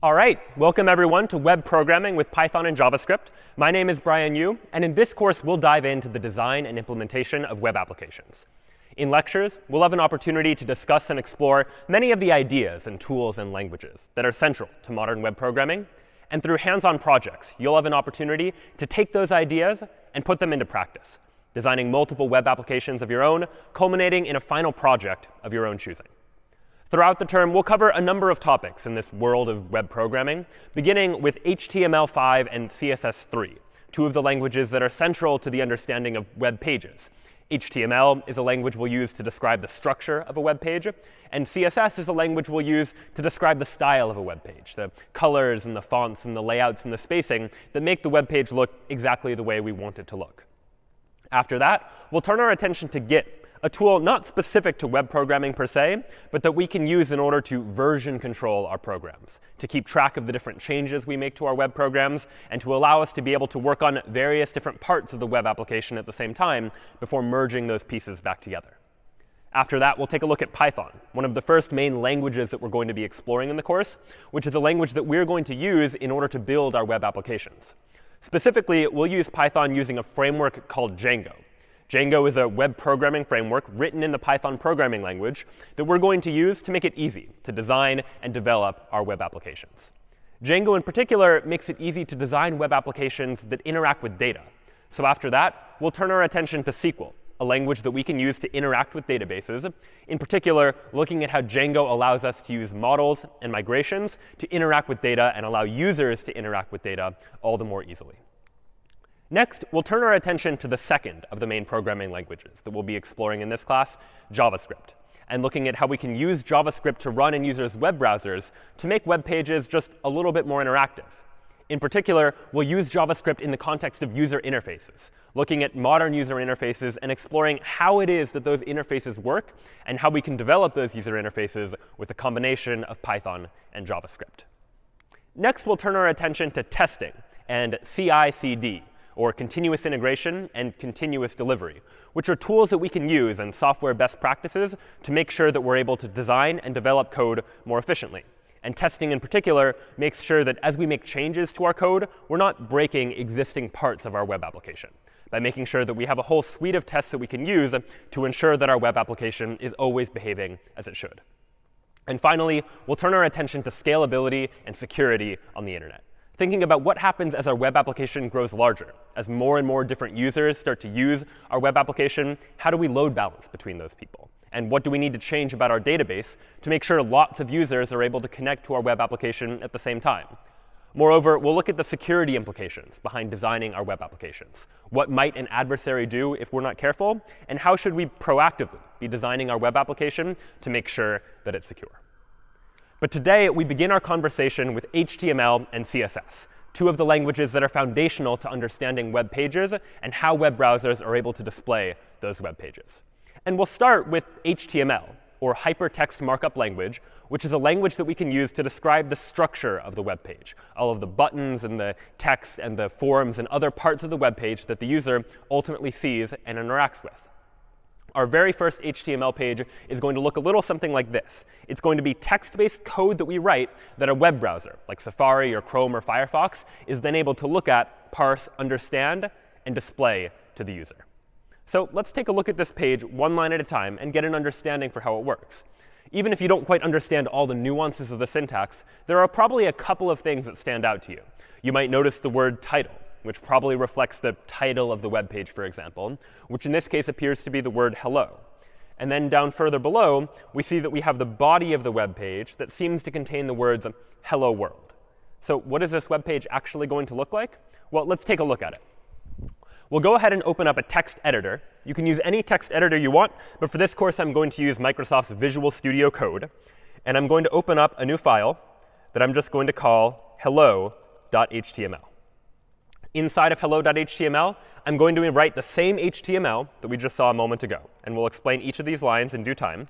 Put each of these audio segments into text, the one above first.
All right, welcome everyone to Web Programming with Python and JavaScript. My name is Brian Yu, and in this course, we'll dive into the design and implementation of web applications. In lectures, we'll have an opportunity to discuss and explore many of the ideas and tools and languages that are central to modern web programming. And through hands-on projects, you'll have an opportunity to take those ideas and put them into practice, designing multiple web applications of your own, culminating in a final project of your own choosing. Throughout the term, we'll cover a number of topics in this world of web programming, beginning with HTML5 and CSS3, two of the languages that are central to the understanding of web pages. HTML is a language we'll use to describe the structure of a web page, and CSS is a language we'll use to describe the style of a web page, the colors and the fonts and the layouts and the spacing that make the web page look exactly the way we want it to look. After that, we'll turn our attention to Git, a tool not specific to web programming per se, but that we can use in order to version control our programs, to keep track of the different changes we make to our web programs, and to allow us to be able to work on various different parts of the web application at the same time before merging those pieces back together. After that, we'll take a look at Python, one of the first main languages that we're going to be exploring in the course, which is a language that we're going to use in order to build our web applications. Specifically, we'll use Python using a framework called Django. Django is a web programming framework written in the Python programming language that we're going to use to make it easy to design and develop our web applications. Django in particular makes it easy to design web applications that interact with data. So after that, we'll turn our attention to SQL, a language that we can use to interact with databases, in particular looking at how Django allows us to use models and migrations to interact with data and allow users to interact with data all the more easily. Next, we'll turn our attention to the second of the main programming languages that we'll be exploring in this class, JavaScript, and looking at how we can use JavaScript to run in users' web browsers to make web pages just a little bit more interactive. In particular, we'll use JavaScript in the context of user interfaces, looking at modern user interfaces and exploring how it is that those interfaces work and how we can develop those user interfaces with a combination of Python and JavaScript. Next, we'll turn our attention to testing and CI/CD, or continuous integration and continuous delivery, which are tools that we can use and software best practices to make sure that we're able to design and develop code more efficiently. And testing in particular makes sure that as we make changes to our code, we're not breaking existing parts of our web application, by making sure that we have a whole suite of tests that we can use to ensure that our web application is always behaving as it should. And finally, we'll turn our attention to scalability and security on the internet, thinking about what happens as our web application grows larger. As more and more different users start to use our web application, how do we load balance between those people? And what do we need to change about our database to make sure lots of users are able to connect to our web application at the same time? Moreover, we'll look at the security implications behind designing our web applications. What might an adversary do if we're not careful? And how should we proactively be designing our web application to make sure that it's secure? But today, we begin our conversation with HTML and CSS, two of the languages that are foundational to understanding web pages and how web browsers are able to display those web pages. And we'll start with HTML, or Hypertext Markup Language, which is a language that we can use to describe the structure of the web page, all of the buttons and the text and the forms and other parts of the web page that the user ultimately sees and interacts with. Our very first HTML page is going to look a little something like this. It's going to be text-based code that we write that a web browser, like Safari or Chrome or Firefox, is then able to look at, parse, understand, and display to the user. So let's take a look at this page one line at a time and get an understanding for how it works. Even if you don't quite understand all the nuances of the syntax, there are probably a couple of things that stand out to you. You might notice the word title, which probably reflects the title of the web page, for example, which in this case appears to be the word hello. And then down further below, we see that we have the body of the web page that seems to contain the words hello world. So what is this web page actually going to look like? Well, let's take a look at it. We'll go ahead and open up a text editor. You can use any text editor you want, but for this course, I'm going to use Microsoft's Visual Studio Code. And I'm going to open up a new file that I'm just going to call hello.html. Inside of hello.html, I'm going to write the same HTML that we just saw a moment ago. And we'll explain each of these lines in due time.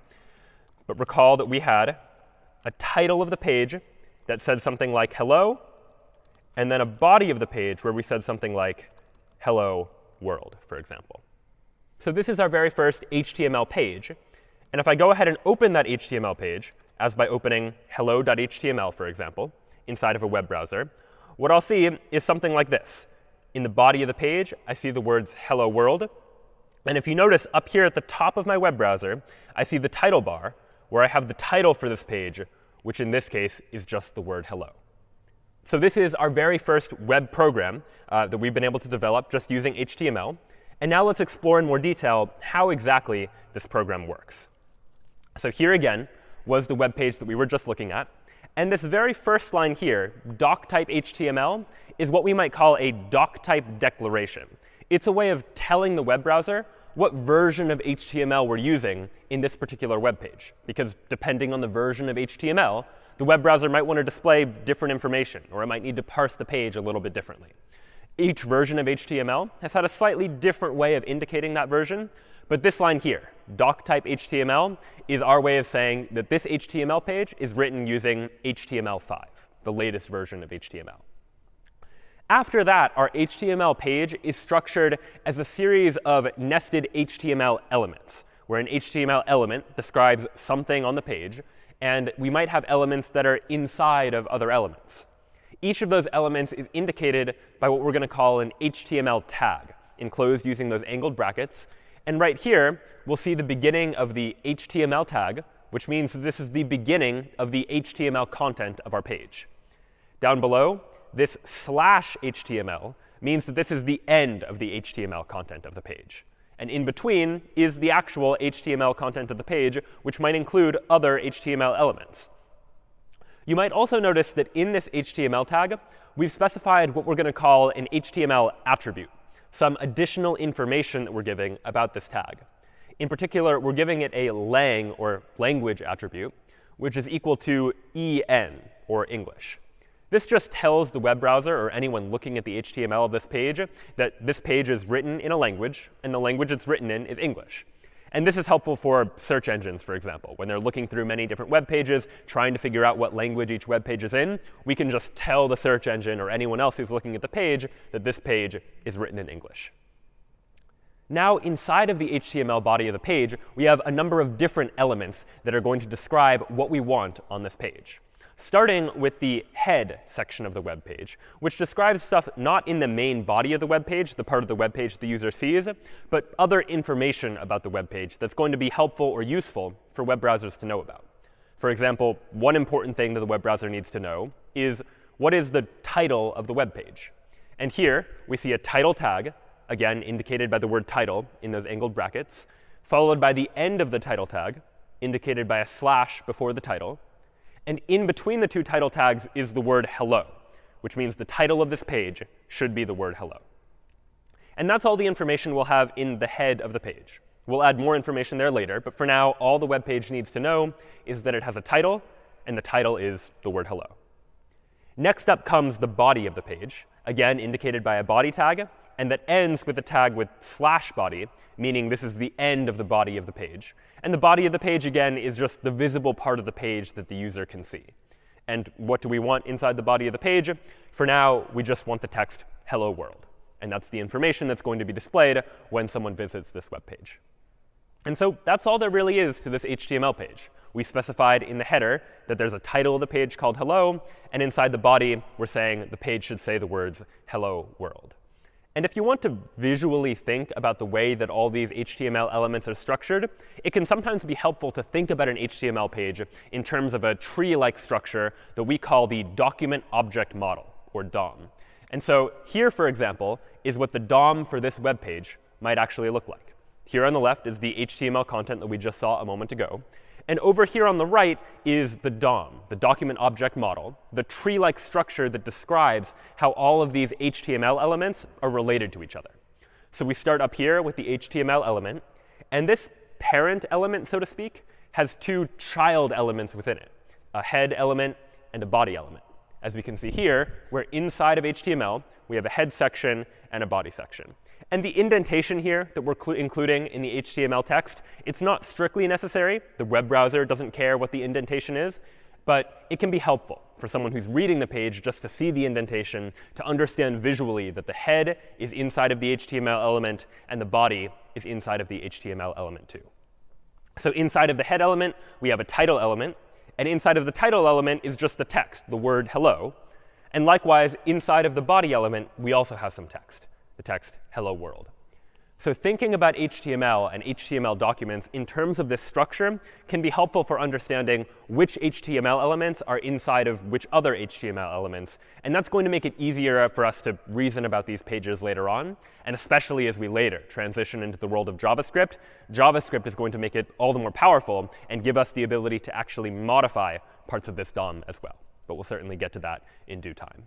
But recall that we had a title of the page that said something like hello, and then a body of the page where we said something like hello world, for example. So this is our very first HTML page. And if I go ahead and open that HTML page, as by opening hello.html, for example, inside of a web browser, what I'll see is something like this. In the body of the page, I see the words hello world. And if you notice up here at the top of my web browser, I see the title bar, where I have the title for this page, which in this case is just the word hello. So this is our very first web program that we've been able to develop just using HTML. And now let's explore in more detail how exactly this program works. So here again was the web page that we were just looking at. And this very first line here, doctype HTML, is what we might call a doctype declaration. It's a way of telling the web browser what version of HTML we're using in this particular web page. Because depending on the version of HTML, the web browser might want to display different information, or it might need to parse the page a little bit differently. Each version of HTML has had a slightly different way of indicating that version. But this line here, doctype HTML, is our way of saying that this HTML page is written using HTML5, the latest version of HTML. After that, our HTML page is structured as a series of nested HTML elements, where an HTML element describes something on the page, and we might have elements that are inside of other elements. Each of those elements is indicated by what we're going to call an HTML tag, enclosed using those angled brackets. And right here, we'll see the beginning of the HTML tag, which means that this is the beginning of the HTML content of our page. Down below, this /HTML means that this is the end of the HTML content of the page. And in between is the actual HTML content of the page, which might include other HTML elements. You might also notice that in this HTML tag, we've specified what we're going to call an HTML attribute, some additional information that we're giving about this tag. In particular, we're giving it a lang, or language attribute, which is equal to EN, or English. This just tells the web browser, or anyone looking at the HTML of this page, that this page is written in a language, and the language it's written in is English. And this is helpful for search engines, for example. When they're looking through many different web pages, trying to figure out what language each web page is in, we can just tell the search engine or anyone else who's looking at the page that this page is written in English. Now, inside of the HTML body of the page, we have a number of different elements that are going to describe what we want on this page. Starting with the head section of the web page, which describes stuff not in the main body of the web page, the part of the web page the user sees, but other information about the web page that's going to be helpful or useful for web browsers to know about. For example, one important thing that the web browser needs to know is what is the title of the web page. And here we see a title tag, again indicated by the word title in those angled brackets, followed by the end of the title tag, indicated by a slash before the title. And in between the two title tags is the word hello, which means the title of this page should be the word hello. And that's all the information we'll have in the head of the page. We'll add more information there later, but for now, all the web page needs to know is that it has a title, and the title is the word hello. Next up comes the body of the page, again indicated by a body tag, and that ends with the tag with /body, meaning this is the end of the body of the page. And the body of the page, again, is just the visible part of the page that the user can see. And what do we want inside the body of the page? For now, we just want the text hello world. And that's the information that's going to be displayed when someone visits this web page. And so that's all there really is to this HTML page. We specified in the header that there's a title of the page called hello. And inside the body, we're saying the page should say the words hello world. And if you want to visually think about the way that all these HTML elements are structured, it can sometimes be helpful to think about an HTML page in terms of a tree-like structure that we call the document object model, or DOM. And so here, for example, is what the DOM for this web page might actually look like. Here on the left is the HTML content that we just saw a moment ago. And over here on the right is the DOM, the document object model, the tree-like structure that describes how all of these HTML elements are related to each other. So we start up here with the HTML element. And this parent element, so to speak, has two child elements within it, a head element and a body element. As we can see here, where inside of HTML, we have a head section and a body section. And the indentation here that we're including in the HTML text, it's not strictly necessary. The web browser doesn't care what the indentation is. But it can be helpful for someone who's reading the page just to see the indentation, to understand visually that the head is inside of the HTML element and the body is inside of the HTML element too. So inside of the head element, we have a title element. And inside of the title element is just the text, the word hello. And likewise, inside of the body element, we also have some text, the text hello world. So thinking about HTML and HTML documents in terms of this structure can be helpful for understanding which HTML elements are inside of which other HTML elements. And that's going to make it easier for us to reason about these pages later on. And especially as we later transition into the world of JavaScript, JavaScript is going to make it all the more powerful and give us the ability to actually modify parts of this DOM as well. But we'll certainly get to that in due time.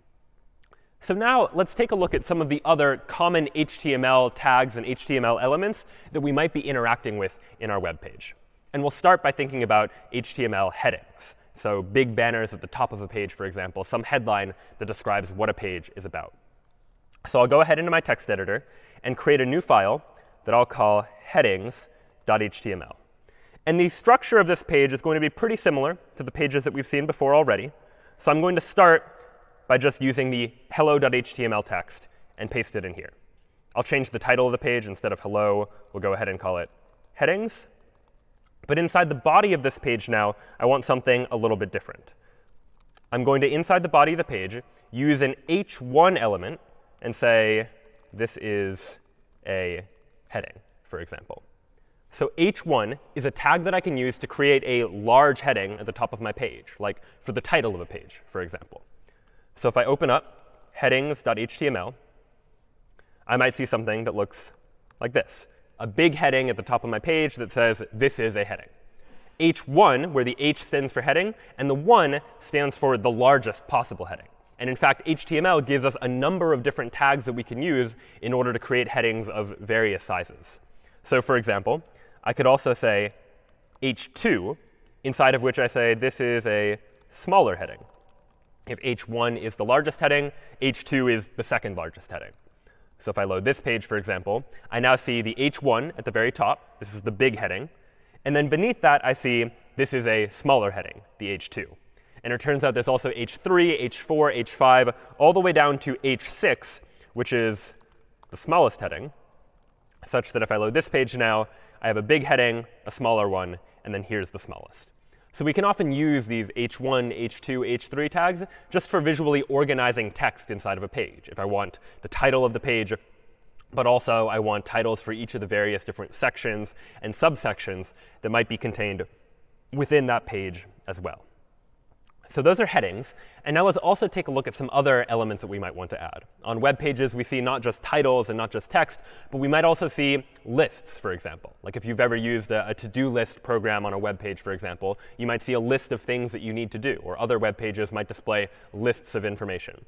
So now let's take a look at some of the other common HTML tags and HTML elements that we might be interacting with in our web page. And we'll start by thinking about HTML headings. So big banners at the top of a page, for example, some headline that describes what a page is about. So I'll go ahead into my text editor and create a new file that I'll call headings.html. And the structure of this page is going to be pretty similar to the pages that we've seen before already. So I'm going to start by just using the hello.html text and paste it in here. I'll change the title of the page. Instead of hello, we'll go ahead and call it headings. But inside the body of this page now, I want something a little bit different. I'm going to, inside the body of the page, use an h1 element and say this is a heading, for example. So h1 is a tag that I can use to create a large heading at the top of my page, like for the title of a page, for example. So if I open up headings.html, I might see something that looks like this, a big heading at the top of my page that says this is a heading. H1, where the H stands for heading, and the 1 stands for the largest possible heading. And in fact, HTML gives us a number of different tags that we can use in order to create headings of various sizes. So for example, I could also say h2, inside of which I say this is a smaller heading. If h1 is the largest heading, h2 is the second largest heading. So if I load this page, for example, I now see the h1 at the very top. This is the big heading. And then beneath that, I see this is a smaller heading, the h2. And it turns out there's also h3, h4, h5, all the way down to h6, which is the smallest heading, such that if I load this page now, I have a big heading, a smaller one, and then here's the smallest. So we can often use these h1, h2, h3 tags just for visually organizing text inside of a page. If I want the title of the page, but also I want titles for each of the various different sections and subsections that might be contained within that page as well. So those are headings. And now let's also take a look at some other elements that we might want to add. On web pages, we see not just titles and not just text, but we might also see lists, for example. Like if you've ever used a to-do list program on a web page, for example, you might see a list of things that you need to do. Or other web pages might display lists of information.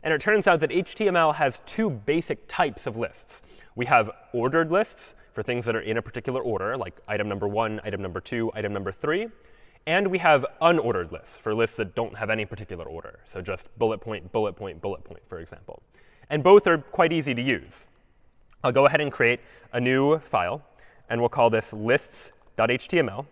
And it turns out that HTML has two basic types of lists. We have ordered lists for things that are in a particular order, like item number 1, item number 2, item number 3. And we have unordered lists for lists that don't have any particular order. So just bullet point, bullet point, bullet point, for example. And both are quite easy to use. I'll go ahead and create a new file. And we'll call this lists.html.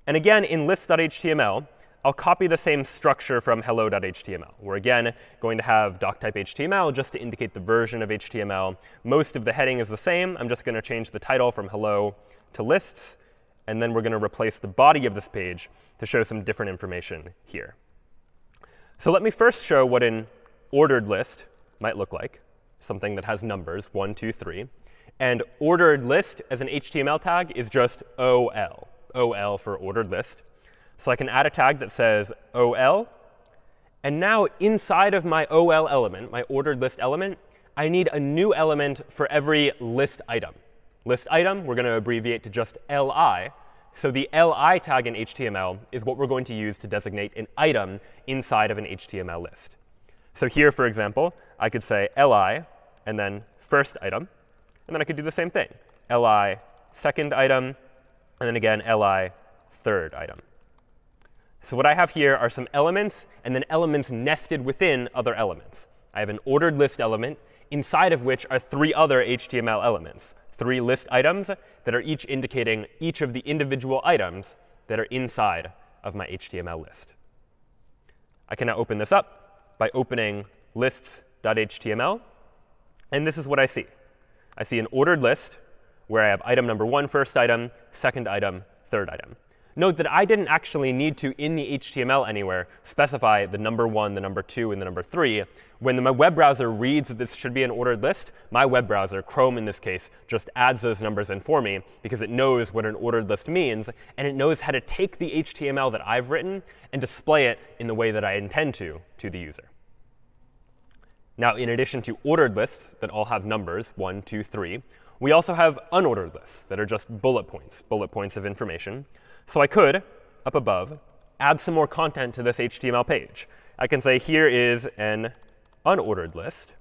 And again, in lists.html, I'll copy the same structure from hello.html. We're again going to have doctype HTML just to indicate the version of HTML. Most of the heading is the same. I'm just going to change the title from hello to lists. And then we're going to replace the body of this page to show some different information here. So let me first show what an ordered list might look like, something that has numbers, 1, 2, 3. And ordered list as an HTML tag is just OL, OL for ordered list. So I can add a tag that says OL. And now inside of my OL element, my ordered list element, I need a new element for every list item. List item, we're going to abbreviate to just li. So the li tag in HTML is what we're going to use to designate an item inside of an HTML list. So here, for example, I could say li and then first item. And then I could do the same thing, li second item, and then again li third item. So what I have here are some elements and then elements nested within other elements. I have an ordered list element inside of which are 3 other HTML elements. 3 list items that are each indicating each of the individual items that are inside of my HTML list. I can now open this up by opening lists.html. And this is what I see. I see an ordered list where I have item number 1, first item, second item, third item. Note that I didn't actually need to, in the HTML anywhere, specify the number 1, the number 2, and the number 3. When my web browser reads that this should be an ordered list, my web browser, Chrome in this case, just adds those numbers in for me because it knows what an ordered list means, and it knows how to take the HTML that I've written and display it in the way that I intend to the user. Now, in addition to ordered lists that all have numbers, 1, 2, 3, we also have unordered lists that are just bullet points of information. So I could, up above, add some more content to this HTML page. I can say here is an unordered list.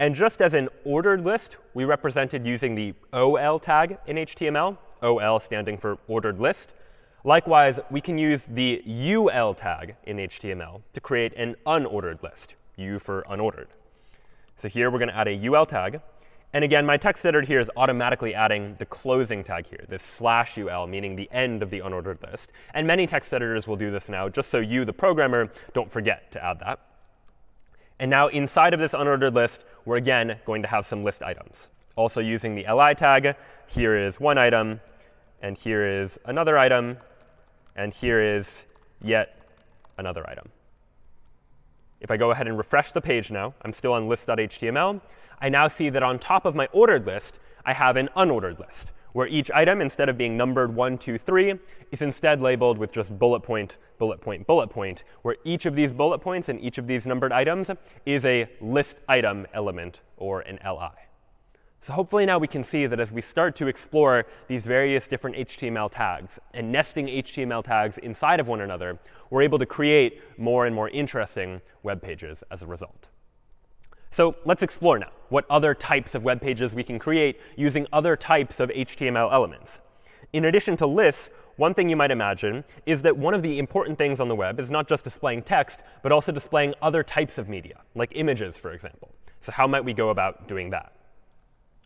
And just as an ordered list, we represented using the OL tag in HTML, OL standing for ordered list. Likewise, we can use the UL tag in HTML to create an unordered list, U for unordered. So here we're going to add a UL tag. And again, my text editor here is automatically adding the closing tag here, this /UL, meaning the end of the unordered list. And many text editors will do this now, just so you, the programmer, don't forget to add that. And now inside of this unordered list, we're again going to have some list items. Also using the li tag, here is one item, and here is another item, and here is yet another item. If I go ahead and refresh the page now, I'm still on list.html. I now see that on top of my ordered list, I have an unordered list, where each item, instead of being numbered 1, 2, 3, is instead labeled with just bullet point, bullet point, bullet point, where each of these bullet points and each of these numbered items is a list item element, or an li. So hopefully now we can see that as we start to explore these various different HTML tags and nesting HTML tags inside of one another, we're able to create more and more interesting web pages as a result. So let's explore now what other types of web pages we can create using other types of HTML elements. In addition to lists, one thing you might imagine is that one of the important things on the web is not just displaying text, but also displaying other types of media, like images, for example. So how might we go about doing that?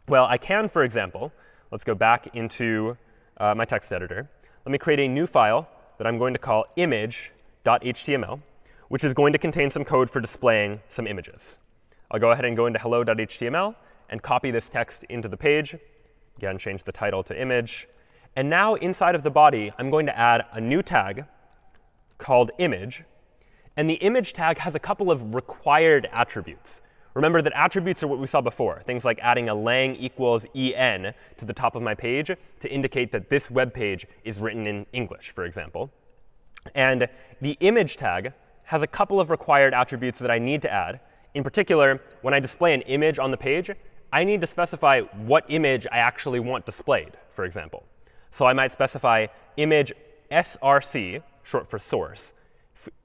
Well, I can, for example, let's go back into my text editor. Let me create a new file that I'm going to call image.html, which is going to contain some code for displaying some images. I'll go ahead and go into hello.html and copy this text into the page. Again, change the title to image. And now inside of the body, I'm going to add a new tag called image. And the image tag has a couple of required attributes. Remember that attributes are what we saw before, things like adding a lang equals en to the top of my page to indicate that this web page is written in English, for example. And the image tag has a couple of required attributes that I need to add. In particular, when I display an image on the page, I need to specify what image I actually want displayed, for example. So I might specify image src, short for source,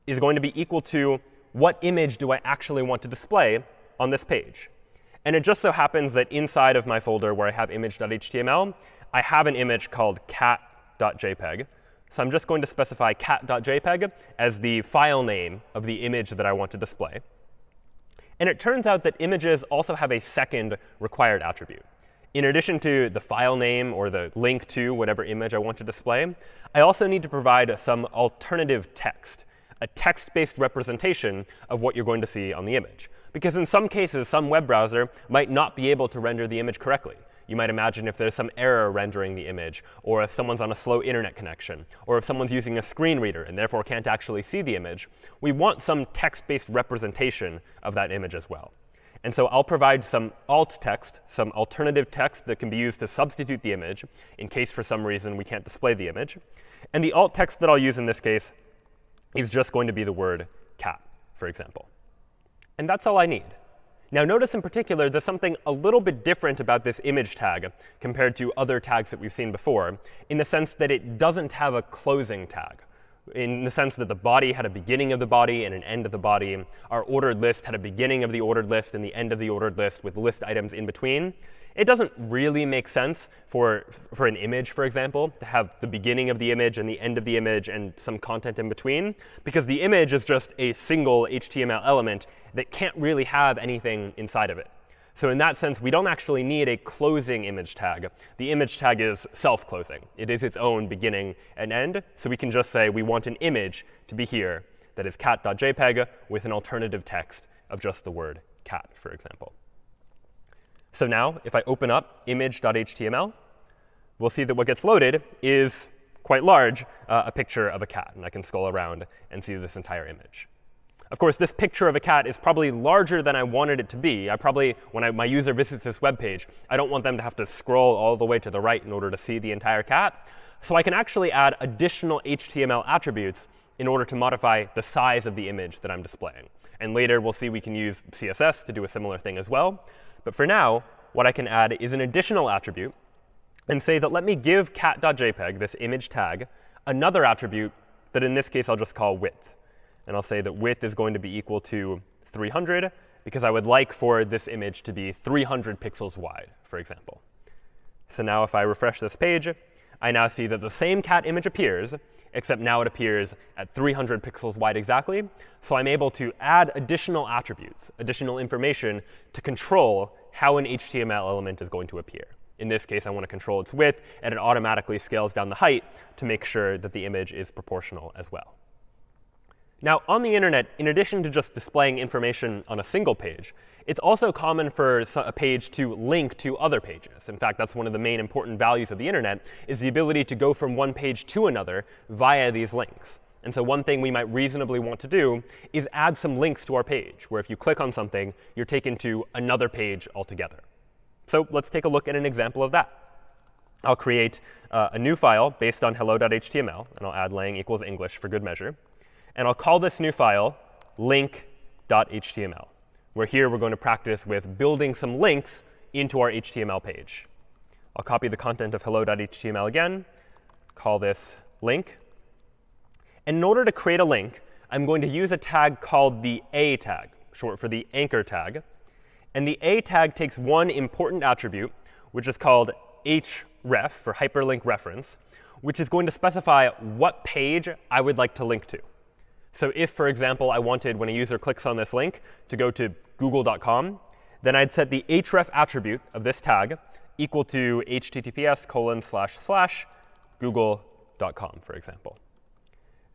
is going to be equal to what image do I actually want to display on this page. And it just so happens that inside of my folder where I have image.html, I have an image called cat.jpg. So I'm just going to specify cat.jpg as the file name of the image that I want to display. And it turns out that images also have a second required attribute. In addition to the file name or the link to whatever image I want to display, I also need to provide some alternative text, a text-based representation of what you're going to see on the image. Because in some cases, some web browser might not be able to render the image correctly. You might imagine if there's some error rendering the image, or if someone's on a slow internet connection, or if someone's using a screen reader and therefore can't actually see the image, we want some text-based representation of that image as well. And so I'll provide some alt text, some alternative text that can be used to substitute the image in case for some reason we can't display the image. And the alt text that I'll use in this case is just going to be the word cat, for example. And that's all I need. Now notice in particular there's something a little bit different about this image tag compared to other tags that we've seen before, in the sense that it doesn't have a closing tag. In the sense that the body had a beginning of the body and an end of the body. Our ordered list had a beginning of the ordered list and the end of the ordered list with list items in between. It doesn't really make sense for an image, for example, to have the beginning of the image and the end of the image and some content in between, because the image is just a single HTML element that can't really have anything inside of it. So in that sense, we don't actually need a closing image tag. The image tag is self-closing. It is its own beginning and end. So we can just say we want an image to be here that is cat.jpg with an alternative text of just the word cat, for example. So now, if I open up image.html, we'll see that what gets loaded is quite large, a picture of a cat. And I can scroll around and see this entire image. Of course, this picture of a cat is probably larger than I wanted it to be. When my user visits this web page, I don't want them to have to scroll all the way to the right in order to see the entire cat. So I can actually add additional HTML attributes in order to modify the size of the image that I'm displaying. And later, we'll see we can use CSS to do a similar thing as well. But for now, what I can add is an additional attribute and say that let me give cat.jpg, this image tag, another attribute that in this case I'll just call width. And I'll say that width is going to be equal to 300, because I would like for this image to be 300 pixels wide, for example. So now if I refresh this page, I now see that the same cat image appears, except now it appears at 300 pixels wide exactly. So I'm able to add additional attributes, additional information to control how an HTML element is going to appear. In this case, I want to control its width, and it automatically scales down the height to make sure that the image is proportional as well. Now, on the internet, in addition to just displaying information on a single page, it's also common for a page to link to other pages. In fact, that's one of the main important values of the internet, is the ability to go from one page to another via these links. And so one thing we might reasonably want to do is add some links to our page, where if you click on something, you're taken to another page altogether. So let's take a look at an example of that. I'll create a new file based on hello.html, and I'll add lang equals English for good measure. And I'll call this new file link.html, where here we're going to practice with building some links into our HTML page. I'll copy the content of hello.html again, call this link. And in order to create a link, I'm going to use a tag called the A tag, short for the anchor tag. And the A tag takes one important attribute, which is called href, for hyperlink reference, which is going to specify what page I would like to link to. So if, for example, I wanted, when a user clicks on this link, to go to google.com, then I'd set the href attribute of this tag equal to https://google.com, for example.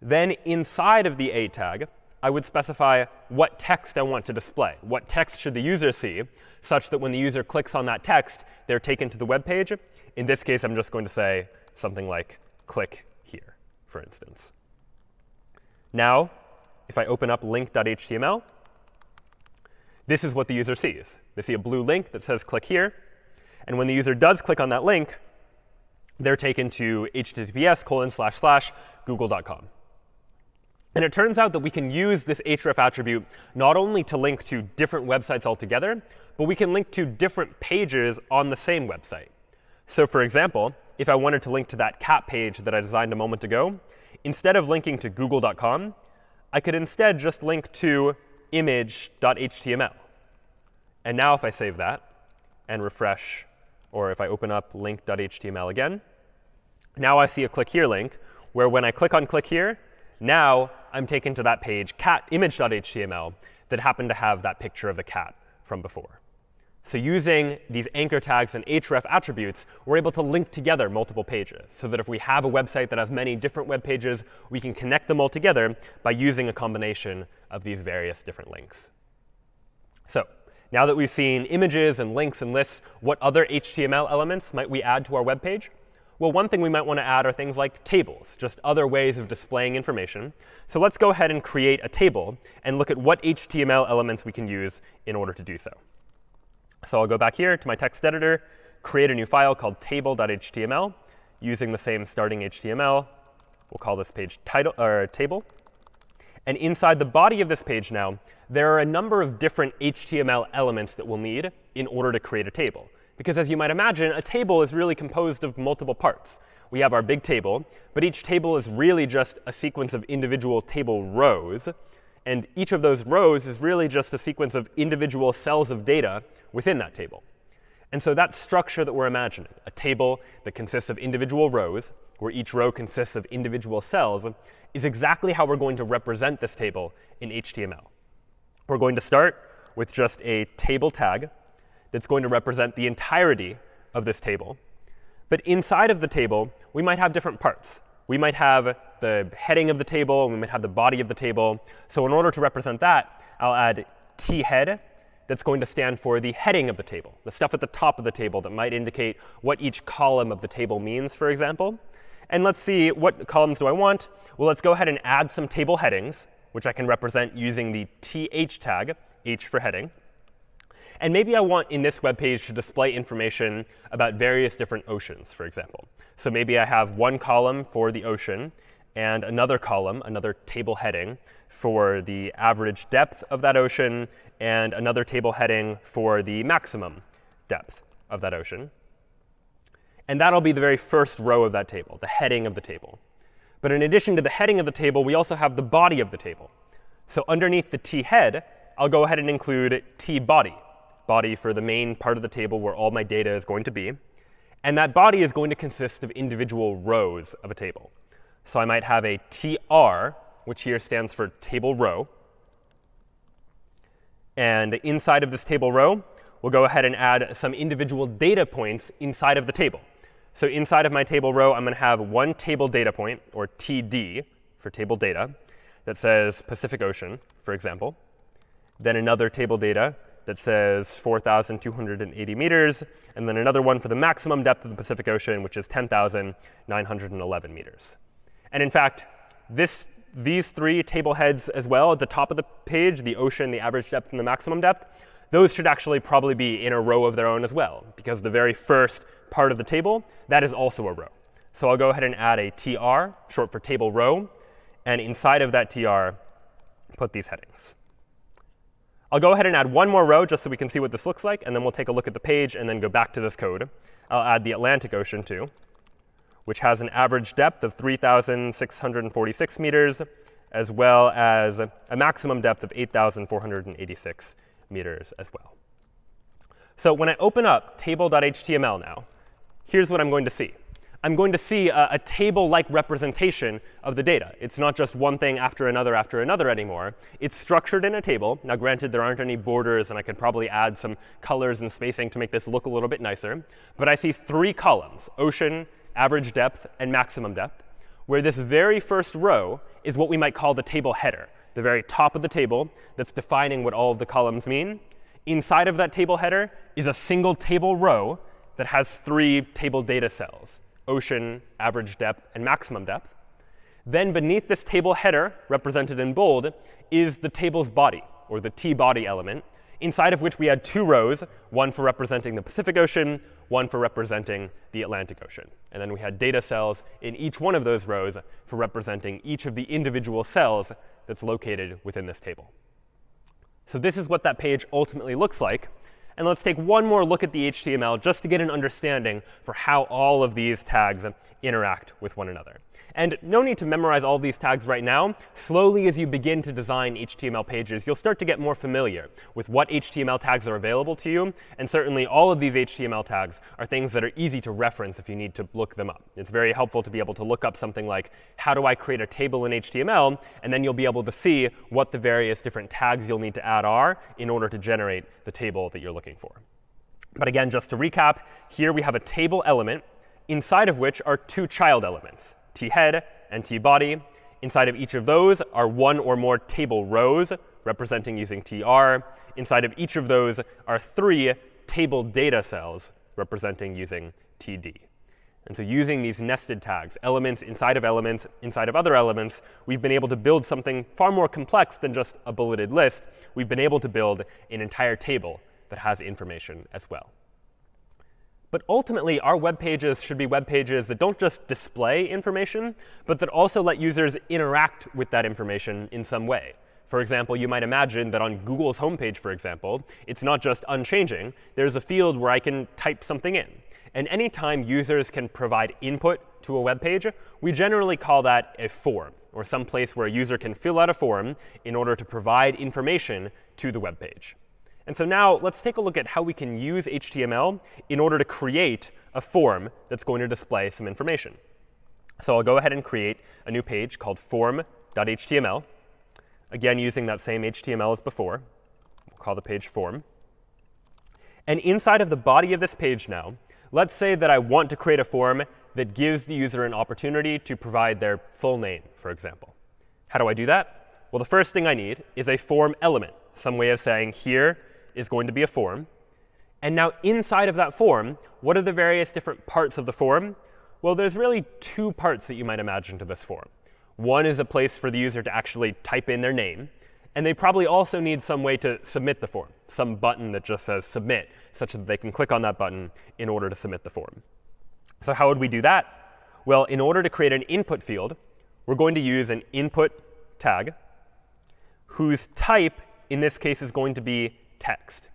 Then inside of the A tag, I would specify what text I want to display. What text should the user see, such that when the user clicks on that text, they're taken to the web page. In this case, I'm just going to say something like click here, for instance. Now, if I open up link.html, this is what the user sees. They see a blue link that says click here. And when the user does click on that link, they're taken to https://google.com. And it turns out that we can use this href attribute not only to link to different websites altogether, but we can link to different pages on the same website. So for example, if I wanted to link to that cat page that I designed a moment ago, instead of linking to google.com, I could instead just link to image.html. And now if I save that and refresh, or if I open up link.html again, now I see a click here link, where when I click on click here, now I'm taken to that page, image.html, that happened to have that picture of the cat from before. So using these anchor tags and href attributes, we're able to link together multiple pages, so that if we have a website that has many different web pages, we can connect them all together by using a combination of these various different links. So now that we've seen images and links and lists, what other HTML elements might we add to our web page? Well, one thing we might want to add are things like tables, just other ways of displaying information. So let's go ahead and create a table and look at what HTML elements we can use in order to do so. So I'll go back here to my text editor, create a new file called table.html using the same starting HTML. We'll call this page title or table. And inside the body of this page now, there are a number of different HTML elements that we'll need in order to create a table. Because as you might imagine, a table is really composed of multiple parts. We have our big table, but each table is really just a sequence of individual table rows. And each of those rows is really just a sequence of individual cells of data within that table. And so that structure that we're imagining, a table that consists of individual rows, where each row consists of individual cells, is exactly how we're going to represent this table in HTML. We're going to start with just a table tag that's going to represent the entirety of this table. But inside of the table, we might have different parts. We might have the heading of the table, and we might have the body of the table. So in order to represent that, I'll addthead. That's going to stand for the heading of the table, the stuff at the top of the table that might indicate what each column of the table means, for example. And let's see, what columns do I want? Well, let's go ahead and add some table headings, which I can represent using the th tag, h for heading. And maybe I want in this web page to display information about various different oceans, for example. So maybe I have one column for the ocean and another column, another table heading, for the average depth of that ocean, and another table heading for the maximum depth of that ocean. And that'll be the very first row of that table, the heading of the table. But in addition to the heading of the table, we also have the body of the table. So underneath the t-head, I'll go ahead and include t-body, body for the main part of the table where all my data is going to be. And that body is going to consist of individual rows of a table. So I might have a tr, which here stands for table row. And inside of this table row, we'll go ahead and add some individual data points inside of the table. So inside of my table row, I'm going to have one table data point, or TD for table data, that says Pacific Ocean, for example. Then another table data that says 4,280 meters, and then another one for the maximum depth of the Pacific Ocean, which is 10,911 meters. And in fact, these three table heads as well at the top of the page, the ocean, the average depth, and the maximum depth, those should actually probably be in a row of their own as well, because the very first part of the table, that is also a row. So I'll go ahead and add a tr, short for table row, and inside of that tr, put these headings. I'll go ahead and add one more row just so we can see what this looks like, and then we'll take a look at the page and then go back to this code. I'll add the Atlantic Ocean too, which has an average depth of 3,646 meters, as well as a maximum depth of 8,486 meters as well. So when I open up table.html now, here's what I'm going to see. I'm going to see a table-like representation of the data. It's not just one thing after another anymore. It's structured in a table. Now, granted, there aren't any borders, and I could probably add some colors and spacing to make this look a little bit nicer. But I see three columns: ocean, average depth, and maximum depth, where this very first row is what we might call the table header, the very top of the table that's defining what all of the columns mean. Inside of that table header is a single table row that has three table data cells: ocean, average depth, and maximum depth. Then beneath this table header, represented in bold, is the table's body, or the t-body element, inside of which we had two rows, one for representing the Pacific Ocean, one for representing the Atlantic Ocean. And then we had data cells in each one of those rows for representing each of the individual cells that's located within this table. So this is what that page ultimately looks like. And let's take one more look at the HTML just to get an understanding for how all of these tags interact with one another. And no need to memorize all these tags right now. Slowly, as you begin to design HTML pages, you'll start to get more familiar with what HTML tags are available to you. And certainly, all of these HTML tags are things that are easy to reference if you need to look them up. It's very helpful to be able to look up something like, how do I create a table in HTML? And then you'll be able to see what the various different tags you'll need to add are in order to generate the table that you're looking for. But again, just to recap, here we have a table element, inside of which are two child elements: t-head and t-body. Inside of each of those are one or more table rows, representing using tr. Inside of each of those are three table data cells, representing using td. And so using these nested tags, elements inside of other elements, we've been able to build something far more complex than just a bulleted list. We've been able to build an entire table that has information as well. But ultimately, our web pages should be web pages that don't just display information, but that also let users interact with that information in some way. For example, you might imagine that on Google's homepage, for example, it's not just unchanging. There's a field where I can type something in. And anytime users can provide input to a web page, we generally call that a form, or some place where a user can fill out a form in order to provide information to the web page. And so now let's take a look at how we can use HTML in order to create a form that's going to display some information. So I'll go ahead and create a new page called form.html. Again, using that same HTML as before. We'll call the page form. And inside of the body of this page now, let's say that I want to create a form that gives the user an opportunity to provide their full name, for example. How do I do that? Well, the first thing I need is a form element, some way of saying here is going to be a form. And now inside of that form, what are the various different parts of the form? Well, there's really two parts that you might imagine to this form. One is a place for the user to actually type in their name. And they probably also need some way to submit the form, some button that just says submit, such that they can click on that button in order to submit the form. So how would we do that? Well, in order to create an input field, we're going to use an input tag whose type, in this case, is going to be text.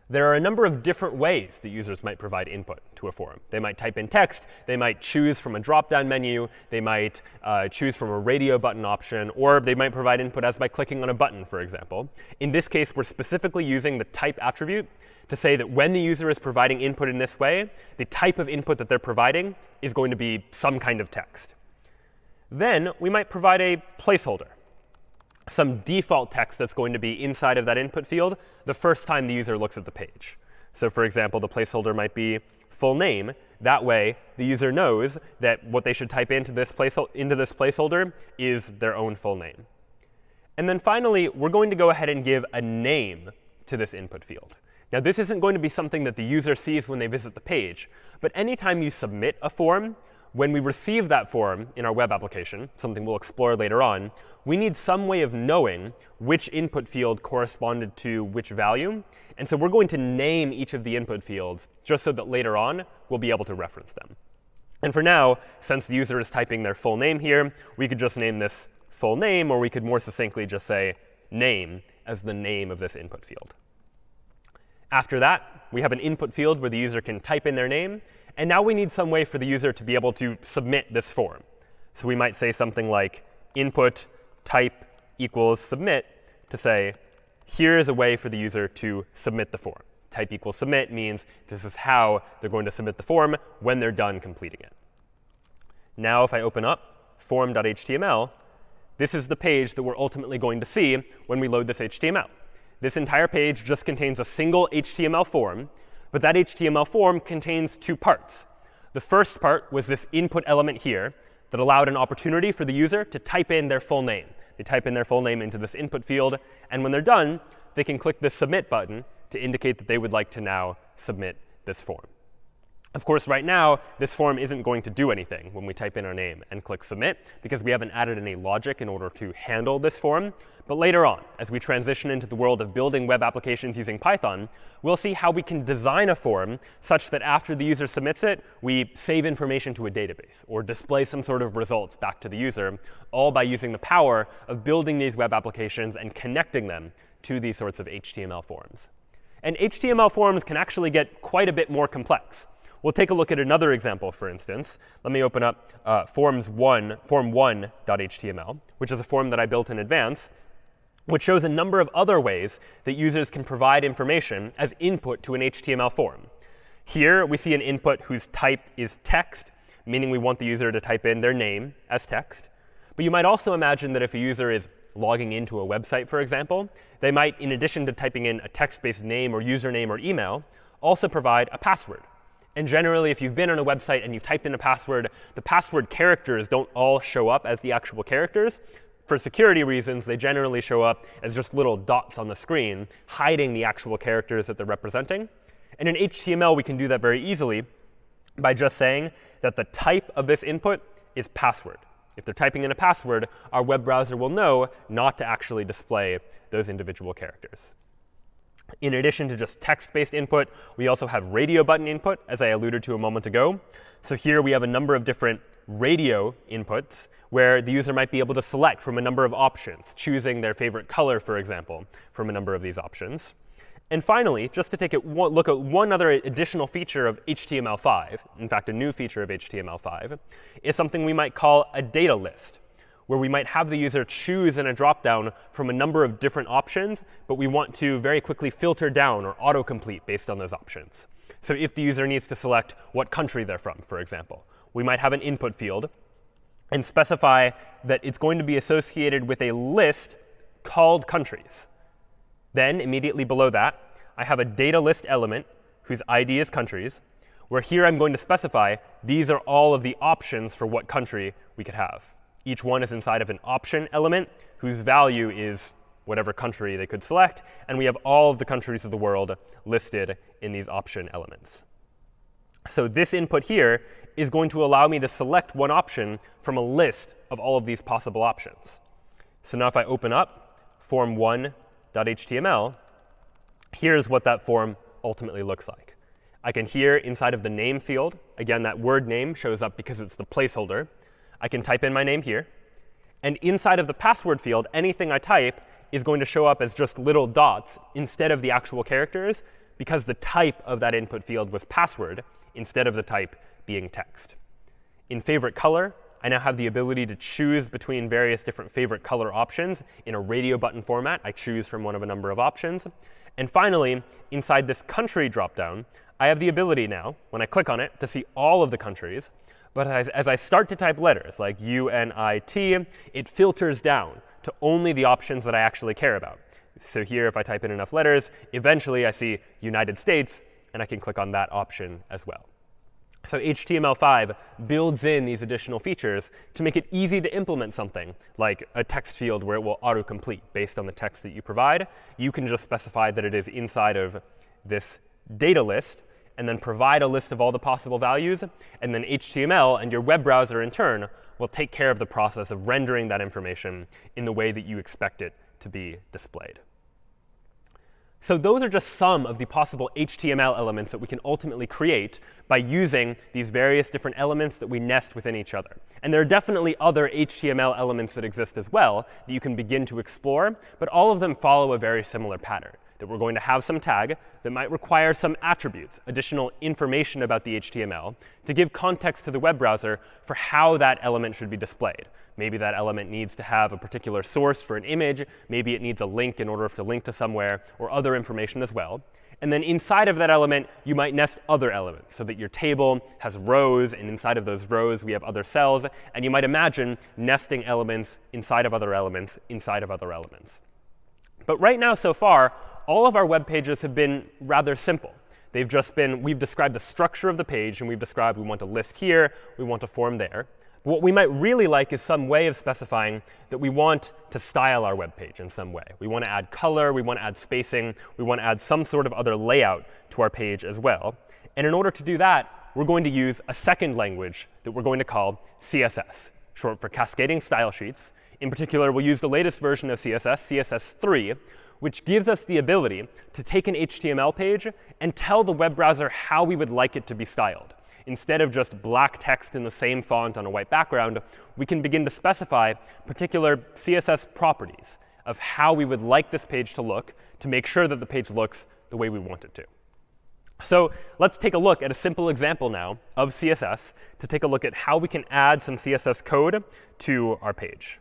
There are a number of different ways that users might provide input to a form. They might type in text. They might choose from a drop-down menu. They might choose from a radio button option. Or they might provide input as by clicking on a button, for example. In this case, we're specifically using the type attribute to say that when the user is providing input in this way, the type of input that they're providing is going to be some kind of text. Then we might provide a placeholder, some default text that's going to be inside of that input field the first time the user looks at the page. So for example, the placeholder might be full name. That way, the user knows that what they should type into this placeholder is their own full name. And then finally, we're going to go ahead and give a name to this input field. Now, this isn't going to be something that the user sees when they visit the page. But anytime you submit a form, when we receive that form in our web application, something we'll explore later on, we need some way of knowing which input field corresponded to which value. And so we're going to name each of the input fields just so that later on we'll be able to reference them. And for now, since the user is typing their full name here, we could just name this full name, or we could more succinctly just say name as the name of this input field. After that, we have an input field where the user can type in their name. And now we need some way for the user to be able to submit this form. So we might say something like input type equals submit to say, here is a way for the user to submit the form. Type equals submit means this is how they're going to submit the form when they're done completing it. Now if I open up form.html, this is the page that we're ultimately going to see when we load this HTML. This entire page just contains a single HTML form. But that HTML form contains two parts. The first part was this input element here that allowed an opportunity for the user to type in their full name. They type in their full name into this input field. And when they're done, they can click the submit button to indicate that they would like to now submit this form. Of course, right now, this form isn't going to do anything when we type in our name and click submit, because we haven't added any logic in order to handle this form. But later on, as we transition into the world of building web applications using Python, we'll see how we can design a form such that after the user submits it, we save information to a database or display some sort of results back to the user, all by using the power of building these web applications and connecting them to these sorts of HTML forms. And HTML forms can actually get quite a bit more complex. We'll take a look at another example, for instance. Let me open up form1.html, which is a form that I built in advance, which shows a number of other ways that users can provide information as input to an HTML form. Here, we see an input whose type is text, meaning we want the user to type in their name as text. But you might also imagine that if a user is logging into a website, for example, they might, in addition to typing in a text-based name or username or email, also provide a password. And generally, if you've been on a website and you've typed in a password, the password characters don't all show up as the actual characters. For security reasons, they generally show up as just little dots on the screen, hiding the actual characters that they're representing. And in HTML, we can do that very easily by just saying that the type of this input is password. If they're typing in a password, our web browser will know not to actually display those individual characters. In addition to just text-based input, we also have radio button input, as I alluded to a moment ago. So here we have a number of different radio inputs where the user might be able to select from a number of options, choosing their favorite color, for example, from a number of these options. And finally, just to take a look at one other additional feature of HTML5, in fact, a new feature of HTML5, is something we might call a data list, where we might have the user choose in a dropdown from a number of different options, but we want to very quickly filter down or autocomplete based on those options. So if the user needs to select what country they're from, for example, we might have an input field and specify that it's going to be associated with a list called countries. Then immediately below that, I have a data list element whose ID is countries, where here I'm going to specify these are all of the options for what country we could have. Each one is inside of an option element whose value is whatever country they could select. And we have all of the countries of the world listed in these option elements. So this input here is going to allow me to select one option from a list of all of these possible options. So now if I open up form1.html, here's what that form ultimately looks like. I can here, inside of the name field, again, that word name shows up because it's the placeholder. I can type in my name here. And inside of the password field, anything I type is going to show up as just little dots instead of the actual characters, because the type of that input field was password instead of the type being text. In favorite color, I now have the ability to choose between various different favorite color options in a radio button format. I choose from one of a number of options. And finally, inside this country dropdown, I have the ability now, when I click on it, to see all of the countries. But as I start to type letters like U-N-I-T, it filters down to only the options that I actually care about. So here, if I type in enough letters, eventually I see United States, and I can click on that option as well. So HTML5 builds in these additional features to make it easy to implement something like a text field where it will autocomplete based on the text that you provide. You can just specify that it is inside of this data list, and then provide a list of all the possible values. And then HTML and your web browser, in turn, will take care of the process of rendering that information in the way that you expect it to be displayed. So those are just some of the possible HTML elements that we can ultimately create by using these various different elements that we nest within each other. And there are definitely other HTML elements that exist as well that you can begin to explore. But all of them follow a very similar pattern, that we're going to have some tag that might require some attributes, additional information about the HTML, to give context to the web browser for how that element should be displayed. Maybe that element needs to have a particular source for an image. Maybe it needs a link in order to link to somewhere, or other information as well. And then inside of that element, you might nest other elements so that your table has rows, and inside of those rows, we have other cells. And you might imagine nesting elements inside of other elements inside of other elements. But right now, so far, all of our web pages have been rather simple. They've just been, we've described the structure of the page, and we've described we want a list here, we want a form there. What we might really like is some way of specifying that we want to style our web page in some way. We want to add color, we want to add spacing, we want to add some sort of other layout to our page as well. And in order to do that, we're going to use a second language that we're going to call CSS, short for Cascading Style Sheets. In particular, we'll use the latest version of CSS, CS50's, which gives us the ability to take an HTML page and tell the web browser how we would like it to be styled. Instead of just black text in the same font on a white background, we can begin to specify particular CSS properties of how we would like this page to look to make sure that the page looks the way we want it to. So let's take a look at a simple example now of CSS to take a look at how we can add some CSS code to our page.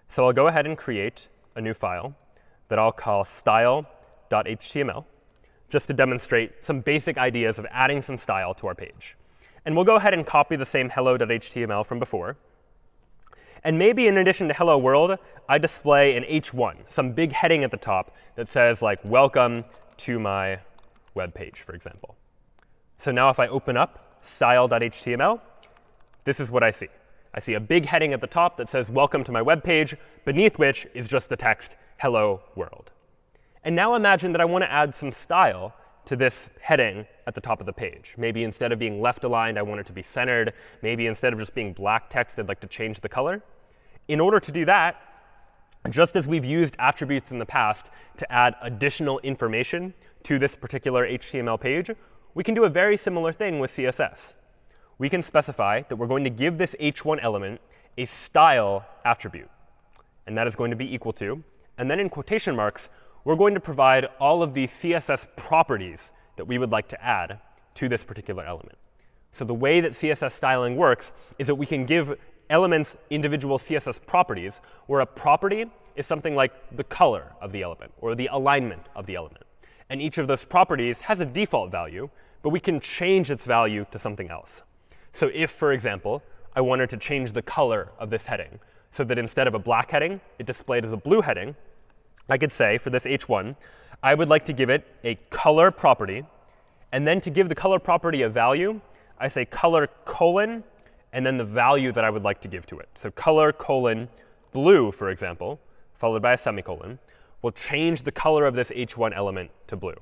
So I'll go ahead and create a new file that I'll call style.html, just to demonstrate some basic ideas of adding some style to our page. And we'll go ahead and copy the same hello.html from before. And maybe in addition to hello world, I display an h1, some big heading at the top that says, like, welcome to my web page, for example. So now if I open up style.html, this is what I see. I see a big heading at the top that says, welcome to my web page, beneath which is just the text, hello world. And now imagine that I want to add some style to this heading at the top of the page. Maybe instead of being left aligned, I want it to be centered. Maybe instead of just being black text, I'd like to change the color. In order to do that, just as we've used attributes in the past to add additional information to this particular HTML page, we can do a very similar thing with CSS. We can specify that we're going to give this h1 element a style attribute. And that is going to be equal to, and then in quotation marks, we're going to provide all of the CSS properties that we would like to add to this particular element. So the way that CSS styling works is that we can give elements individual CSS properties, where a property is something like the color of the element or the alignment of the element. And each of those properties has a default value, but we can change its value to something else. So if, for example, I wanted to change the color of this heading so that instead of a black heading, it displayed as a blue heading, I could say for this h1, I would like to give it a color property. And then to give the color property a value, I say color colon, and then the value that I would like to give to it. So color colon blue, for example, followed by a semicolon, will change the color of this h1 element to blue.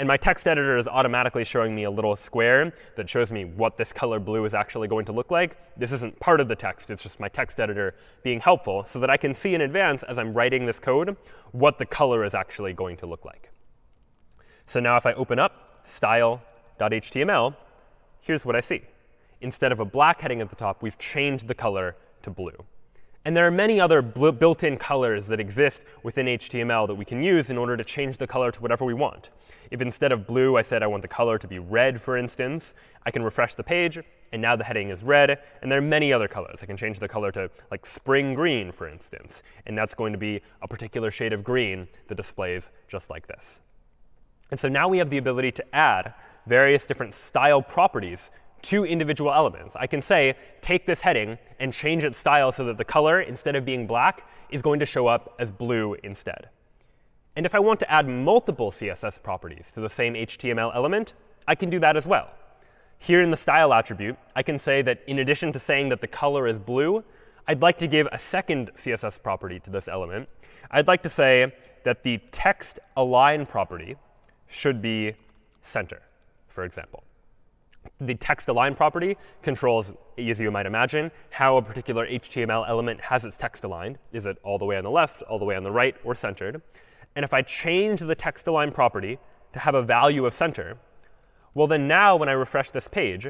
And my text editor is automatically showing me a little square that shows me what this color blue is actually going to look like. This isn't part of the text. It's just my text editor being helpful so that I can see in advance as I'm writing this code what the color is actually going to look like. So now if I open up style.html, here's what I see. Instead of a black heading at the top, we've changed the color to blue. And there are many other built-in colors that exist within HTML that we can use in order to change the color to whatever we want. If instead of blue, I said I want the color to be red, for instance, I can refresh the page, and now the heading is red. And there are many other colors. I can change the color to like spring green, for instance. And that's going to be a particular shade of green that displays just like this. And so now we have the ability to add various different style properties to individual elements. I can say, take this heading and change its style so that the color, instead of being black, is going to show up as blue instead. And if I want to add multiple CSS properties to the same HTML element, I can do that as well. Here in the style attribute, I can say that in addition to saying that the color is blue, I'd like to give a second CSS property to this element. I'd like to say that the text align property should be center, for example. The text align property controls, as you might imagine, how a particular HTML element has its text aligned. Is it all the way on the left, all the way on the right, or centered? And if I change the text align property to have a value of center, well, then now when I refresh this page,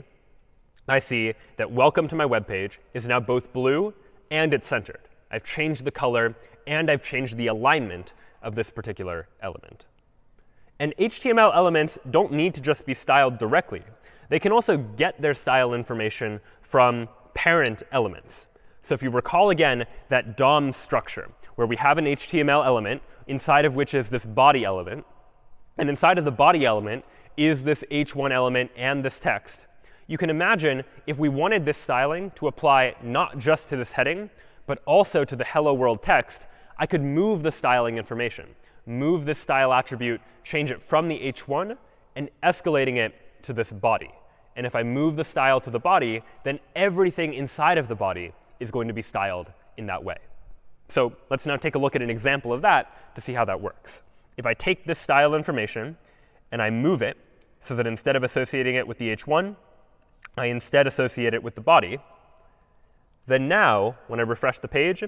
I see that welcome to my web page is now both blue and it's centered. I've changed the color, and I've changed the alignment of this particular element. And HTML elements don't need to just be styled directly. They can also get their style information from parent elements. So if you recall again that DOM structure, where we have an HTML element inside of which is this body element, and inside of the body element is this h1 element and this text, you can imagine if we wanted this styling to apply not just to this heading, but also to the hello world text, I could move the styling information, move this style attribute, change it from the h1, and escalating it to this body. And if I move the style to the body, then everything inside of the body is going to be styled in that way. So let's now take a look at an example of that to see how that works. If I take this style information and I move it so that instead of associating it with the h1, I instead associate it with the body, then now when I refresh the page,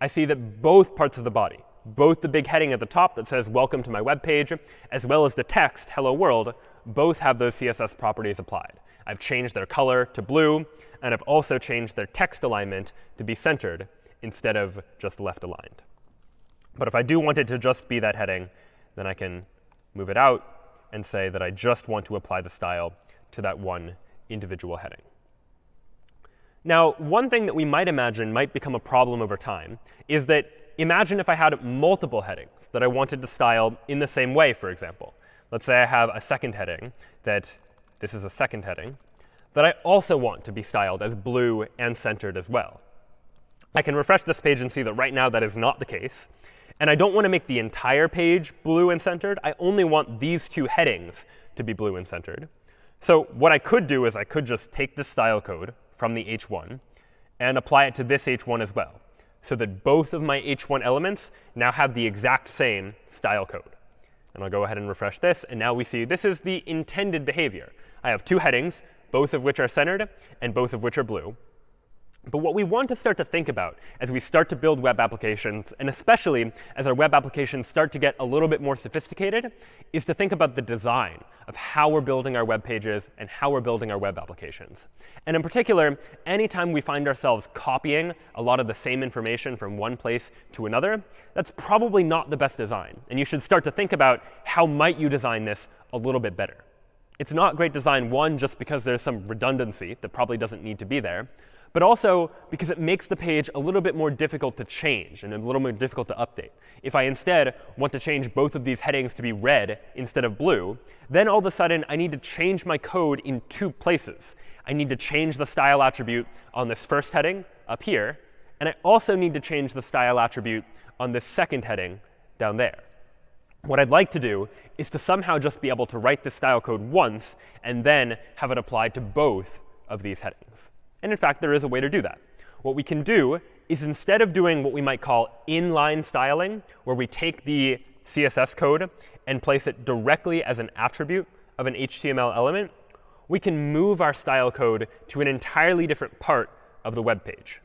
I see that both parts of the body, both the big heading at the top that says welcome to my web page, as well as the text hello world, both have those CSS properties applied. I've changed their color to blue, and I've also changed their text alignment to be centered instead of just left aligned. But if I do want it to just be that heading, then I can move it out and say that I just want to apply the style to that one individual heading. Now, one thing that we might imagine might become a problem over time is that imagine if I had multiple headings that I wanted to style in the same way, for example. Let's say I have a second heading that this is a second heading that I also want to be styled as blue and centered as well. I can refresh this page and see that right now that is not the case. And I don't want to make the entire page blue and centered. I only want these two headings to be blue and centered. So what I could do is I could just take this style code from the h1 and apply it to this h1 as well, so that both of my h1 elements now have the exact same style code. And I'll go ahead and refresh this. And now we see this is the intended behavior. I have two headings, both of which are centered and both of which are blue. But what we want to start to think about as we start to build web applications, and especially as our web applications start to get a little bit more sophisticated, is to think about the design of how we're building our web pages and how we're building our web applications. And in particular, anytime we find ourselves copying a lot of the same information from one place to another, that's probably not the best design. And you should start to think about how might you design this a little bit better. It's not great design, one, just because there's some redundancy that probably doesn't need to be there, but also because it makes the page a little bit more difficult to change and a little more difficult to update. If I instead want to change both of these headings to be red instead of blue, then all of a sudden I need to change my code in two places. I need to change the style attribute on this first heading up here, and I also need to change the style attribute on this second heading down there. What I'd like to do is to somehow just be able to write this style code once and then have it applied to both of these headings. And in fact, there is a way to do that. What we can do is instead of doing what we might call inline styling, where we take the CSS code and place it directly as an attribute of an HTML element, we can move our style code to an entirely different part of the web page.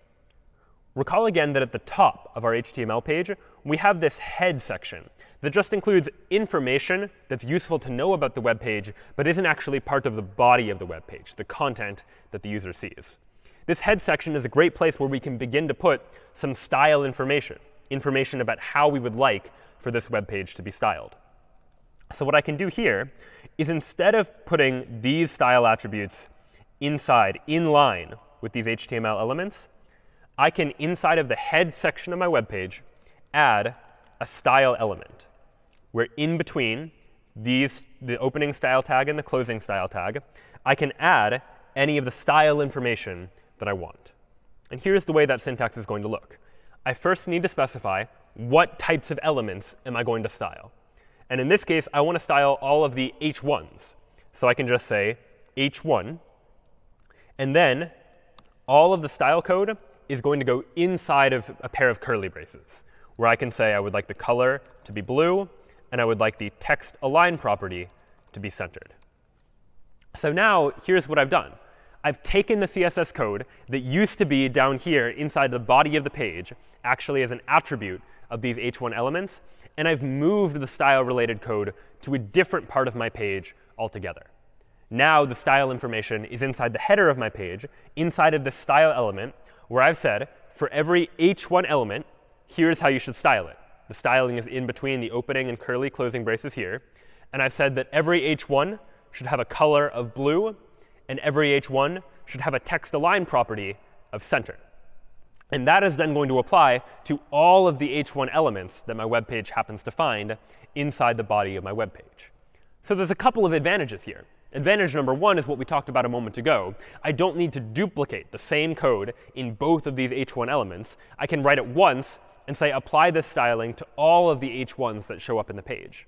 Recall again that at the top of our HTML page, we have this head section that just includes information that's useful to know about the web page, but isn't actually part of the body of the web page, the content that the user sees. This head section is a great place where we can begin to put some style information about how we would like for this web page to be styled. So what I can do here is, instead of putting these style attributes inside, in line with these HTML elements, I can, inside of the head section of my web page, add a style element, where in between the opening style tag and the closing style tag, I can add any of the style information that I want. And here's the way that syntax is going to look. I first need to specify what types of elements am I going to style. And in this case, I want to style all of the h1s. So I can just say h1. And then all of the style code is going to go inside of a pair of curly braces, where I can say I would like the color to be blue, and I would like the text align property to be centered. So now here's what I've done. I've taken the CSS code that used to be down here inside the body of the page, actually as an attribute of these h1 elements, and I've moved the style-related code to a different part of my page altogether. Now the style information is inside the header of my page, inside of the style element, where I've said, for every h1 element, here's how you should style it. The styling is in between the opening and curly closing braces here. And I've said that every h1 should have a color of blue, and every h1 should have a text align property of center. And that is then going to apply to all of the h1 elements that my web page happens to find inside the body of my web page. So there's a couple of advantages here. Advantage number one is what we talked about a moment ago. I don't need to duplicate the same code in both of these h1 elements. I can write it once and say, apply this styling to all of the h1s that show up in the page.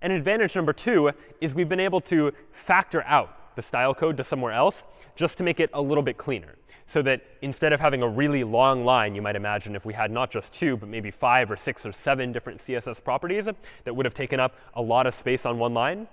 And advantage number two is we've been able to factor out the style code to somewhere else just to make it a little bit cleaner, so that instead of having a really long line, you might imagine if we had not just 2, but maybe 5 or 6 or 7 different CSS properties that would have taken up a lot of space on one line,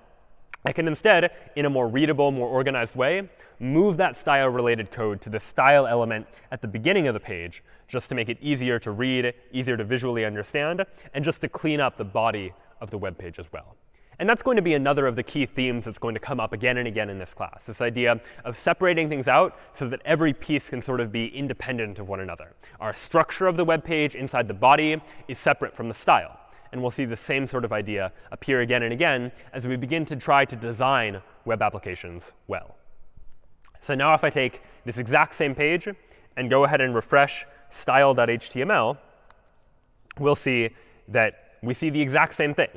I can instead, in a more readable, more organized way, move that style-related code to the style element at the beginning of the page, just to make it easier to read, easier to visually understand, and just to clean up the body of the web page as well. And that's going to be another of the key themes that's going to come up again and again in this class, this idea of separating things out so that every piece can sort of be independent of one another. Our structure of the web page inside the body is separate from the style. And we'll see the same sort of idea appear again and again as we begin to try to design web applications well. So now if I take this exact same page and go ahead and refresh style.html, we'll see that we see the exact same thing.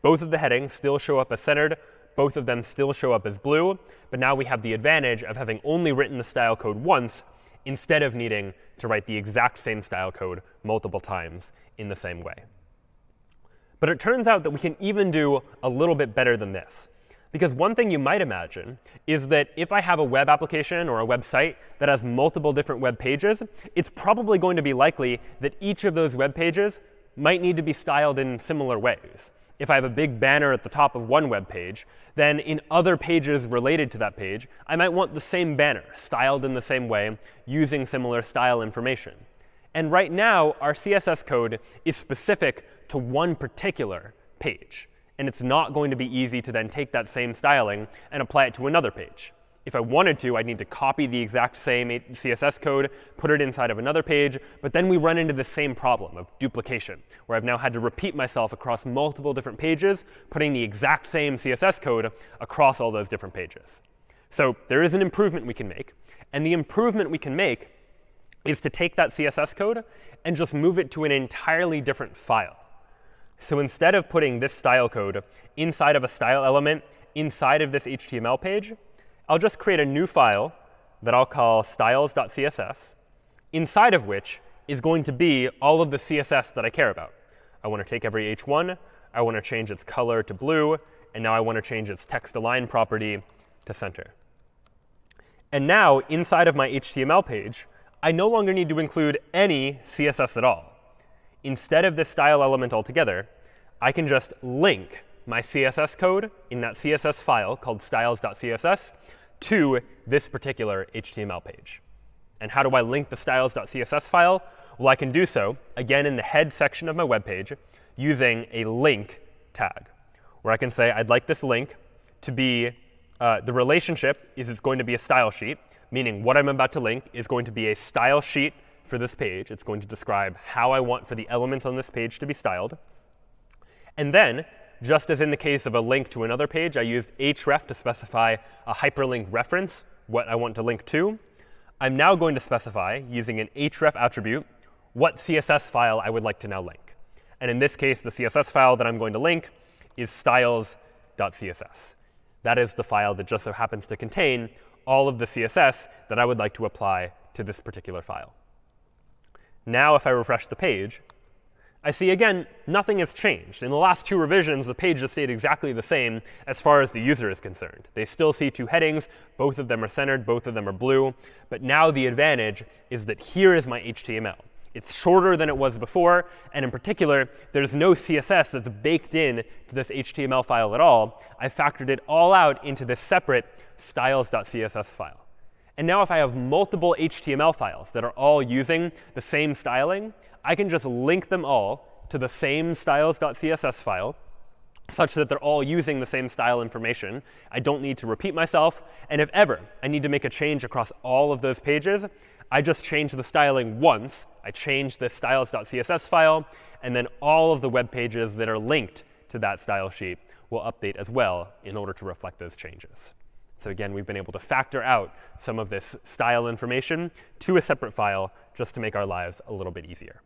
Both of the headings still show up as centered. Both of them still show up as blue. But now we have the advantage of having only written the style code once instead of needing to write the exact same style code multiple times in the same way. But it turns out that we can even do a little bit better than this. Because one thing you might imagine is that if I have a web application or a website that has multiple different web pages, it's probably going to be likely that each of those web pages might need to be styled in similar ways. If I have a big banner at the top of one web page, then in other pages related to that page, I might want the same banner styled in the same way, using similar style information. And right now, our CSS code is specific to one particular page. And it's not going to be easy to then take that same styling and apply it to another page. If I wanted to, I'd need to copy the exact same CSS code, put it inside of another page. But then we run into the same problem of duplication, where I've now had to repeat myself across multiple different pages, putting the exact same CSS code across all those different pages. So there is an improvement we can make. And the improvement we can make is to take that CSS code and just move it to an entirely different file. So instead of putting this style code inside of a style element inside of this HTML page, I'll just create a new file that I'll call styles.css, inside of which is going to be all of the CSS that I care about. I want to take every h1. I want to change its color to blue. And now I want to change its text align property to center. And now, inside of my HTML page, I no longer need to include any CSS at all. Instead of this style element altogether, I can just link my CSS code in that CSS file called styles.css to this particular HTML page. And how do I link the styles.css file? Well, I can do so, again, in the head section of my web page using a link tag, where I can say I'd like this link to be the relationship is it's going to be a style sheet, meaning what I'm about to link is going to be a style sheet for this page. It's going to describe how I want for the elements on this page to be styled. And then, just as in the case of a link to another page, I used href to specify a hyperlink reference, what I want to link to. I'm now going to specify, using an href attribute, what CSS file I would like to now link. And in this case, the CSS file that I'm going to link is styles.css. That is the file that just so happens to contain all of the CSS that I would like to apply to this particular file. Now, if I refresh the page, I see, again, nothing has changed. In the last 2 revisions, the page has stayed exactly the same as far as the user is concerned. They still see 2 headings. Both of them are centered. Both of them are blue. But now the advantage is that here is my HTML. It's shorter than it was before. And in particular, there's no CSS that's baked in to this HTML file at all. I factored it all out into this separate styles.css file. And now if I have multiple HTML files that are all using the same styling, I can just link them all to the same styles.css file such that they're all using the same style information. I don't need to repeat myself. And if ever I need to make a change across all of those pages, I just change the styling once. I change the styles.css file. And then all of the web pages that are linked to that style sheet will update as well in order to reflect those changes. So again, we've been able to factor out some of this style information to a separate file just to make our lives a little bit easier.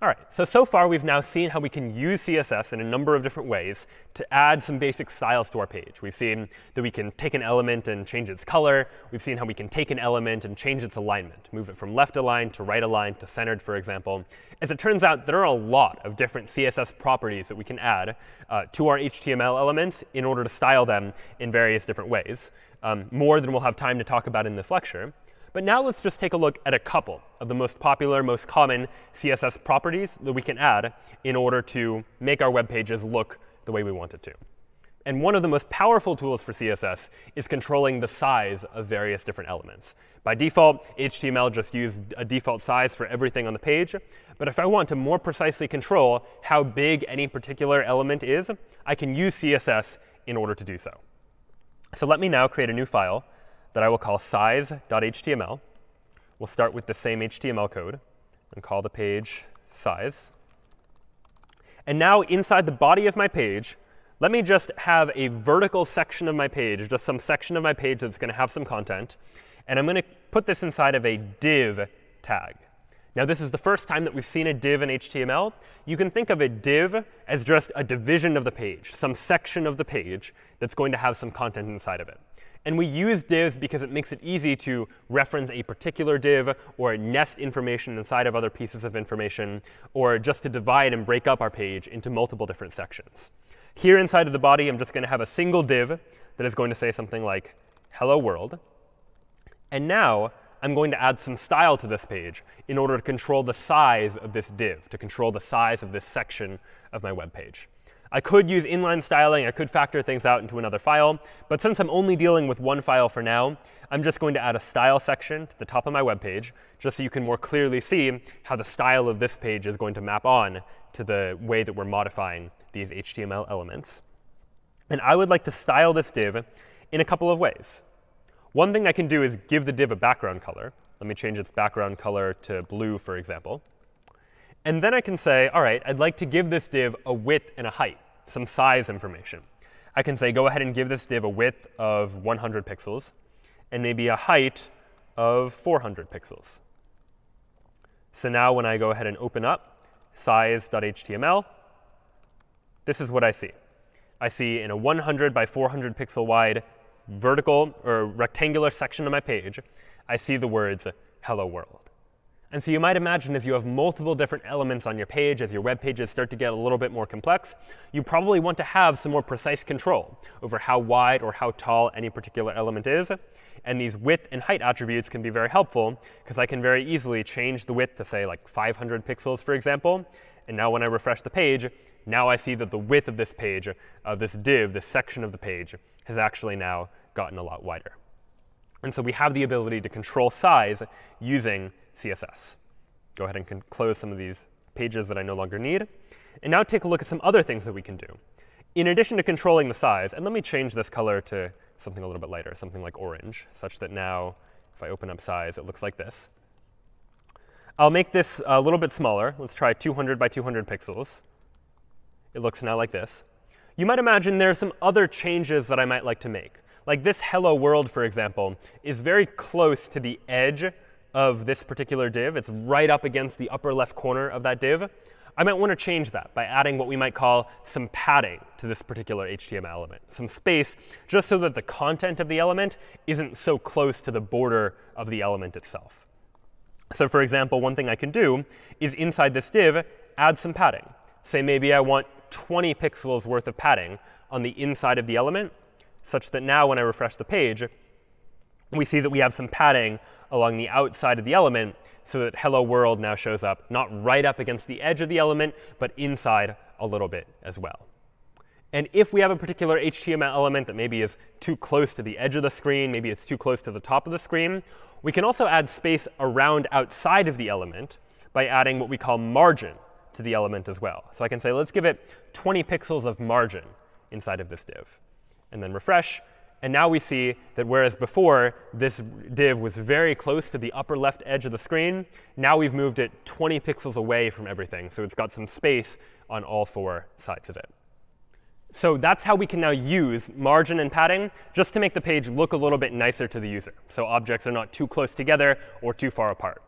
All right, so far we've now seen how we can use CSS in a number of different ways to add some basic styles to our page. We've seen that we can take an element and change its color. We've seen how we can take an element and change its alignment, move it from left aligned to right aligned to centered, for example. As it turns out, there are a lot of different CSS properties that we can add to our HTML elements in order to style them in various different ways, more than we'll have time to talk about in this lecture. But now let's just take a look at a couple of the most popular, most common CSS properties that we can add in order to make our web pages look the way we want it to. And one of the most powerful tools for CSS is controlling the size of various different elements. By default, HTML just uses a default size for everything on the page. But if I want to more precisely control how big any particular element is, I can use CSS in order to do so. So let me now create a new file that I will call size.html. We'll start with the same HTML code and call the page size. And now inside the body of my page, let me just have a vertical section of my page, just some section of my page that's going to have some content. And I'm going to put this inside of a div tag. Now, this is the first time that we've seen a div in HTML. You can think of a div as just a division of the page, some section of the page that's going to have some content inside of it. And we use divs because it makes it easy to reference a particular div or nest information inside of other pieces of information, or just to divide and break up our page into multiple different sections. Here inside of the body, I'm just going to have a single div that is going to say something like hello world. And now I'm going to add some style to this page in order to control the size of this div, to control the size of this section of my web page. I could use inline styling. I could factor things out into another file. But since I'm only dealing with one file for now, I'm just going to add a style section to the top of my web page, just so you can more clearly see how the style of this page is going to map on to the way that we're modifying these HTML elements. And I would like to style this div in a couple of ways. One thing I can do is give the div a background color. Let me change its background color to blue, for example. And then I can say, all right, I'd like to give this div a width and a height, some size information. I can say, go ahead and give this div a width of 100 pixels and maybe a height of 400 pixels. So now when I go ahead and open up size.html, this is what I see. I see in a 100 by 400 pixel wide vertical or rectangular section of my page, I see the words hello world. And so you might imagine as you have multiple different elements on your page, as your web pages start to get a little bit more complex, you probably want to have some more precise control over how wide or how tall any particular element is. And these width and height attributes can be very helpful, because I can very easily change the width to, say, like 500 pixels, for example. And now when I refresh the page, now I see that the width of this page, of this div, this section of the page, has actually now gotten a lot wider. And so we have the ability to control size using CSS. Go ahead and close some of these pages that I no longer need. And now take a look at some other things that we can do. In addition to controlling the size, and let me change this color to something a little bit lighter, something like orange, such that now if I open up size, it looks like this. I'll make this a little bit smaller. Let's try 200 by 200 pixels. It looks now like this. You might imagine there are some other changes that I might like to make. Like this hello world, for example, is very close to the edge of this particular div. It's right up against the upper left corner of that div. I might want to change that by adding what we might call some padding to this particular HTML element, some space, just so that the content of the element isn't so close to the border of the element itself. So for example, one thing I can do is inside this div, add some padding. Say maybe I want 20 pixels worth of padding on the inside of the element, such that now when I refresh the page, we see that we have some padding along the outside of the element, so that hello world now shows up not right up against the edge of the element, but inside a little bit as well. And if we have a particular HTML element that maybe is too close to the edge of the screen, maybe it's too close to the top of the screen, we can also add space around outside of the element by adding what we call margin to the element as well. So I can say, let's give it 20 pixels of margin inside of this div. And then refresh. And now we see that whereas before this div was very close to the upper left edge of the screen, now we've moved it 20 pixels away from everything. So it's got some space on all four sides of it. So that's how we can now use margin and padding just to make the page look a little bit nicer to the user, so objects are not too close together or too far apart.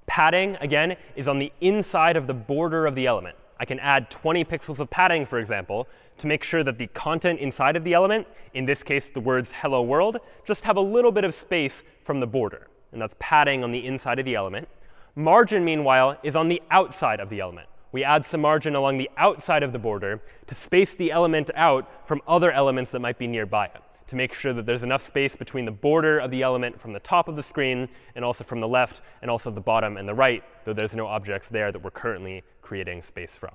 Padding, again, is on the inside of the border of the element. I can add 20 pixels of padding, for example, to make sure that the content inside of the element, in this case the words hello world, just have a little bit of space from the border. And that's padding on the inside of the element. Margin, meanwhile, is on the outside of the element. We add some margin along the outside of the border to space the element out from other elements that might be nearby it, to make sure that there's enough space between the border of the element from the top of the screen and also from the left and also the bottom and the right, though there's no objects there that we're currently creating space from.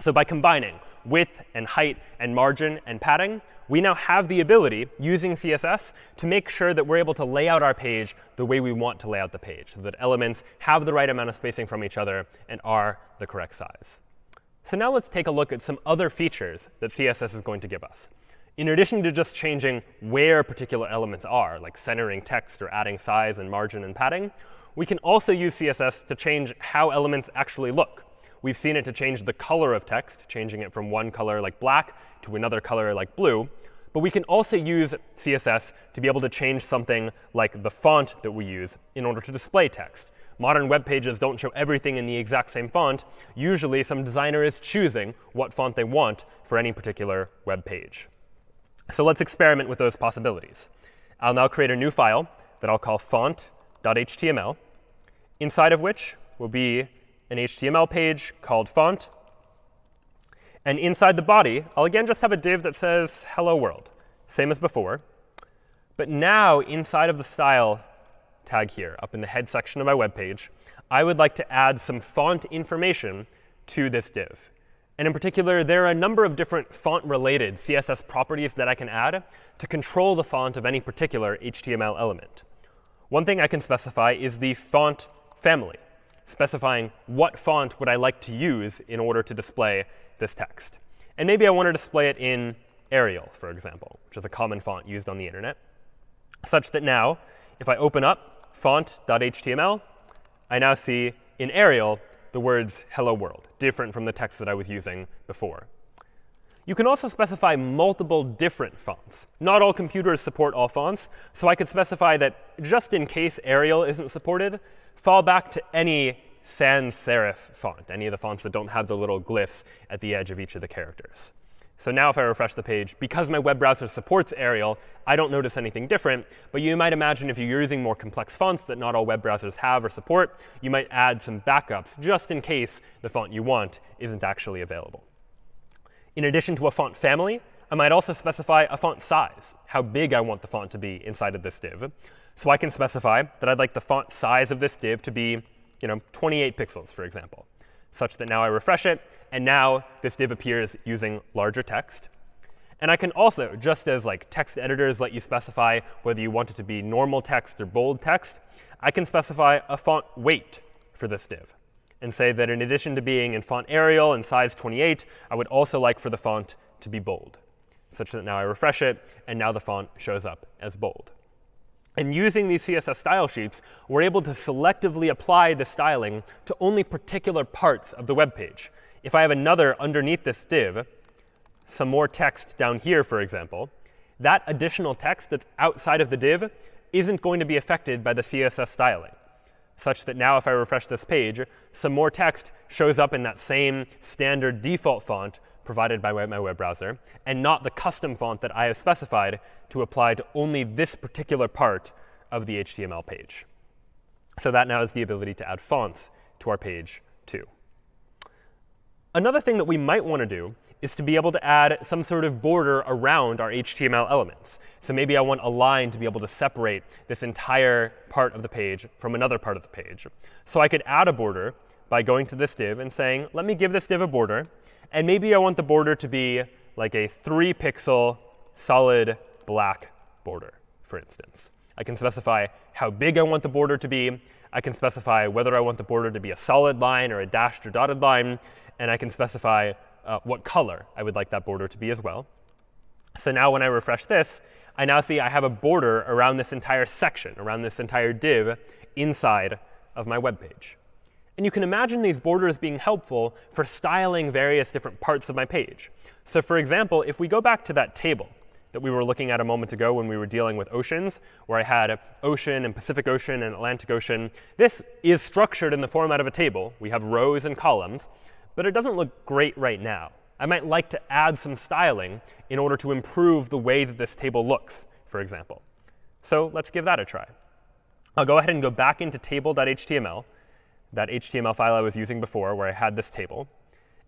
So by combining width and height and margin and padding, we now have the ability, using CSS, to make sure that we're able to lay out our page the way we want to lay out the page, so that elements have the right amount of spacing from each other and are the correct size. So now let's take a look at some other features that CSS is going to give us. In addition to just changing where particular elements are, like centering text or adding size and margin and padding, we can also use CSS to change how elements actually look. We've seen it to change the color of text, changing it from one color like black to another color like blue. But we can also use CSS to be able to change something like the font that we use in order to display text. Modern web pages don't show everything in the exact same font. Usually, some designer is choosing what font they want for any particular web page. So let's experiment with those possibilities. I'll now create a new file that I'll call font.html, inside of which will be an HTML page called font. And inside the body, I'll again just have a div that says hello world, same as before. But now, inside of the style tag here, up in the head section of my web page, I would like to add some font information to this div. And in particular, there are a number of different font-related CSS properties that I can add to control the font of any particular HTML element. One thing I can specify is the font family, specifying what font would I like to use in order to display this text. And maybe I want to display it in Arial, for example, which is a common font used on the internet, such that now, if I open up font.html, I now see in Arial the words hello world, different from the text that I was using before. You can also specify multiple different fonts. Not all computers support all fonts, so I could specify that just in case Arial isn't supported, fall back to any sans serif font, any of the fonts that don't have the little glyphs at the edge of each of the characters. So now if I refresh the page, because my web browser supports Arial, I don't notice anything different. But you might imagine if you're using more complex fonts that not all web browsers have or support, you might add some backups just in case the font you want isn't actually available. In addition to a font family, I might also specify a font size, how big I want the font to be inside of this div. So I can specify that I'd like the font size of this div to be 28 pixels, for example. such that now I refresh it, and now this div appears using larger text. And I can also, just as like text editors let you specify whether you want it to be normal text or bold text, I can specify a font weight for this div and say that in addition to being in font Arial and size 28, I would also like for the font to be bold, such that now I refresh it, and now the font shows up as bold. And using these CSS style sheets, we're able to selectively apply the styling to only particular parts of the web page. If I have another underneath this div, some more text down here, for example, that additional text that's outside of the div isn't going to be affected by the CSS styling, such that now if I refresh this page, some more text shows up in that same standard default font provided by my web browser, and not the custom font that I have specified to apply to only this particular part of the HTML page. So that now is the ability to add fonts to our page too. Another thing that we might want to do is to be able to add some sort of border around our HTML elements. So maybe I want a line to be able to separate this entire part of the page from another part of the page. So I could add a border by going to this div and saying, let me give this div a border. And maybe I want the border to be like a 3-pixel solid black border, for instance. I can specify how big I want the border to be. I can specify whether I want the border to be a solid line or a dashed or dotted line. And I can specify what color I would like that border to be as well. So now when I refresh this, I now see I have a border around this entire section, around this entire div inside of my web page. And you can imagine these borders being helpful for styling various different parts of my page. So for example, if we go back to that table that we were looking at a moment ago when we were dealing with oceans, where I had ocean and Pacific Ocean and Atlantic Ocean, this is structured in the format of a table. We have rows and columns. But it doesn't look great right now. I might like to add some styling in order to improve the way that this table looks, for example. So let's give that a try. I'll go ahead and go back into table.html, that HTML file I was using before where I had this table.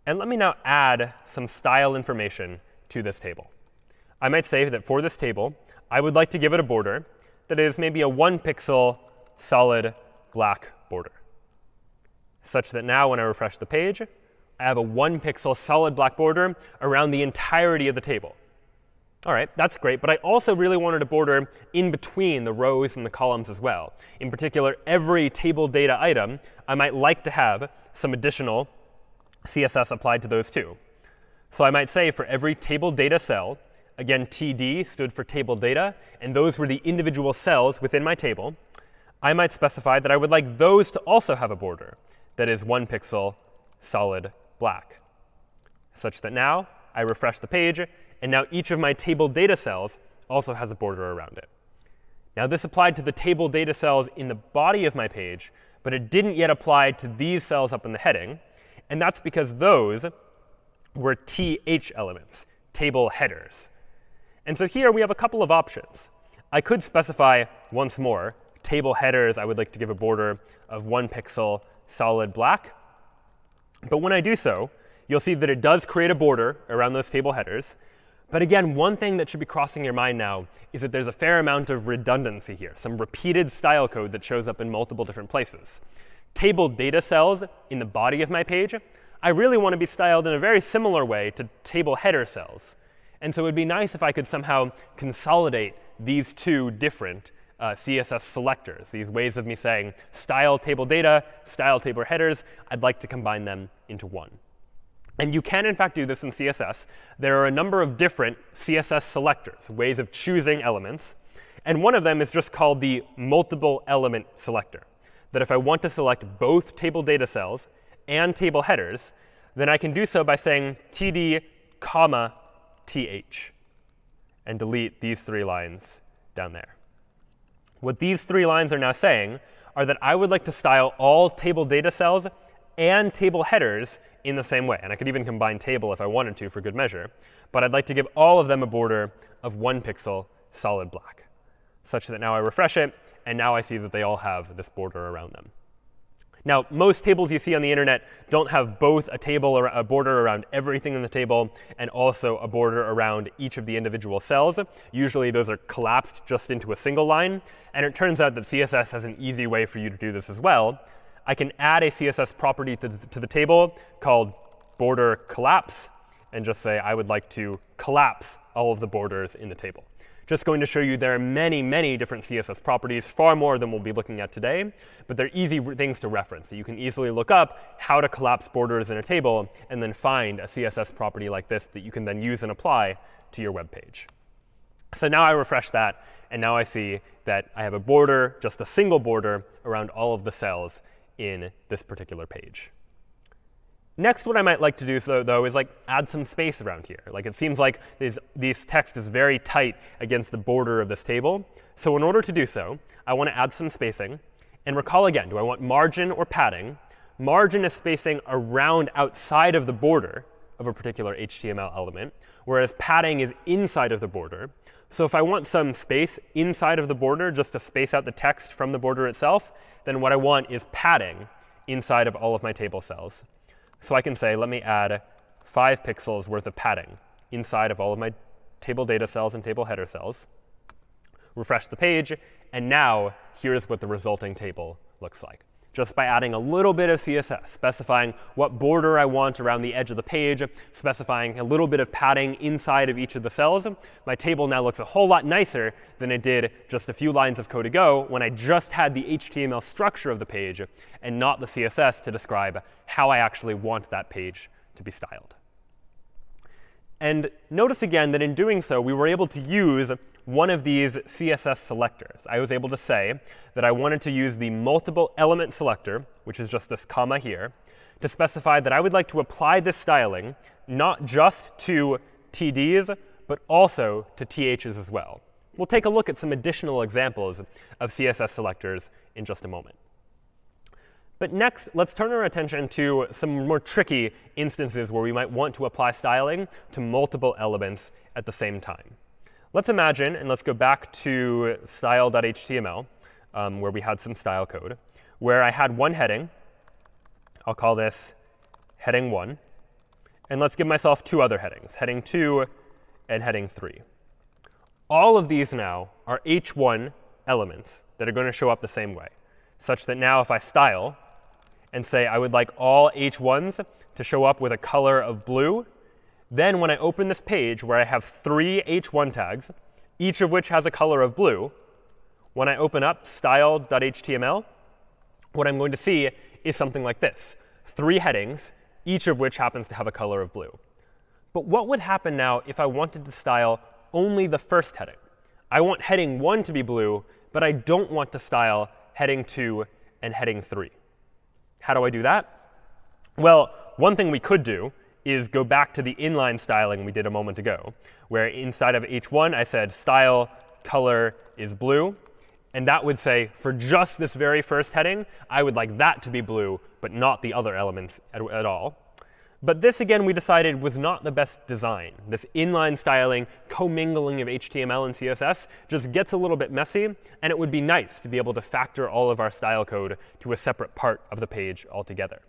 And let me now add some style information to this table. I might say that for this table, I would like to give it a border that is maybe a 1-pixel solid black border, such that now when I refresh the page, I have a 1-pixel solid black border around the entirety of the table. All right, that's great. But I also really wanted a border in between the rows and the columns as well. In particular, every table data item, I might like to have some additional CSS applied to those too. So I might say for every table data cell, again, TD stood for table data, and those were the individual cells within my table, I might specify that I would like those to also have a border that is 1-pixel solid black, such that now I refresh the page, and now each of my table data cells also has a border around it. Now this applied to the table data cells in the body of my page, but it didn't yet apply to these cells up in the heading. And that's because those were TH elements, table headers. And so here we have a couple of options. I could specify once more, table headers, I would like to give a border of 1-pixel solid black. But when I do so, you'll see that it does create a border around those table headers. But again, one thing that should be crossing your mind now is that there's a fair amount of redundancy here, some repeated style code that shows up in multiple different places. Table data cells in the body of my page, I really want to be styled in a very similar way to table header cells. And so it would be nice if I could somehow consolidate these two different CSS selectors, these ways of me saying style table data, style table headers. I'd like to combine them into one. And you can, in fact, do this in CSS. There are a number of different CSS selectors, ways of choosing elements. And one of them is just called the multiple element selector, that if I want to select both table data cells and table headers, then I can do so by saying td, comma, th, and delete these 3 lines down there. What these 3 lines are now saying are that I would like to style all table data cells and table headers in the same way. And I could even combine table if I wanted to for good measure. But I'd like to give all of them a border of 1-pixel solid black, such that now I refresh it, and now I see that they all have this border around them. Now, most tables you see on the internet don't have both a table or a border around everything in the table and also a border around each of the individual cells. Usually, those are collapsed just into a single line. And it turns out that CSS has an easy way for you to do this as well. I can add a CSS property to the table called border collapse and just say I would like to collapse all of the borders in the table. Just going to show you there are many, many different CSS properties, far more than we'll be looking at today. But they're easy things to reference. So you can easily look up how to collapse borders in a table and then find a CSS property like this that you can then use and apply to your web page. So now I refresh that, and now I see that I have a border, just a single border, around all of the cells in this particular page. Next, what I might like to do, though, is like add some space around here. Like it seems like this text is very tight against the border of this table. So in order to do so, I want to add some spacing. And recall again, do I want margin or padding? Margin is spacing around outside of the border of a particular HTML element, whereas padding is inside of the border. So if I want some space inside of the border just to space out the text from the border itself, then what I want is padding inside of all of my table cells. So I can say, let me add 5 pixels worth of padding inside of all of my table data cells and table header cells. Refresh the page, and now here's what the resulting table looks like. Just by adding a little bit of CSS, specifying what border I want around the edge of the page, specifying a little bit of padding inside of each of the cells, my table now looks a whole lot nicer than it did just a few lines of code ago when I just had the HTML structure of the page and not the CSS to describe how I actually want that page to be styled. And notice again that in doing so, we were able to use one of these CSS selectors. I was able to say that I wanted to use the multiple element selector, which is just this comma here, to specify that I would like to apply this styling not just to TDs, but also to THs as well. We'll take a look at some additional examples of CSS selectors in just a moment. But next, let's turn our attention to some more tricky instances where we might want to apply styling to multiple elements at the same time. Let's imagine, and let's go back to style.html, where we had some style code, where I had one heading. I'll call this heading 1. And let's give myself 2 other headings, heading 2 and heading 3. All of these now are h1 elements that are going to show up the same way, such that now if I style and say I would like all h1s to show up with a color of blue, then when I open this page where I have 3 h1 tags, each of which has a color of blue, when I open up style.html, what I'm going to see is something like this: 3 headings, each of which happens to have a color of blue. But what would happen now if I wanted to style only the first heading? I want heading 1 to be blue, but I don't want to style heading 2 and heading 3. How do I do that? Well, one thing we could do is go back to the inline styling we did a moment ago, where inside of h1 I said style color is blue. And that would say, for just this very first heading, I would like that to be blue, but not the other elements at all. But this, again, we decided was not the best design. This inline styling, commingling of HTML and CSS just gets a little bit messy, and it would be nice to be able to factor all of our style code to a separate part of the page altogether.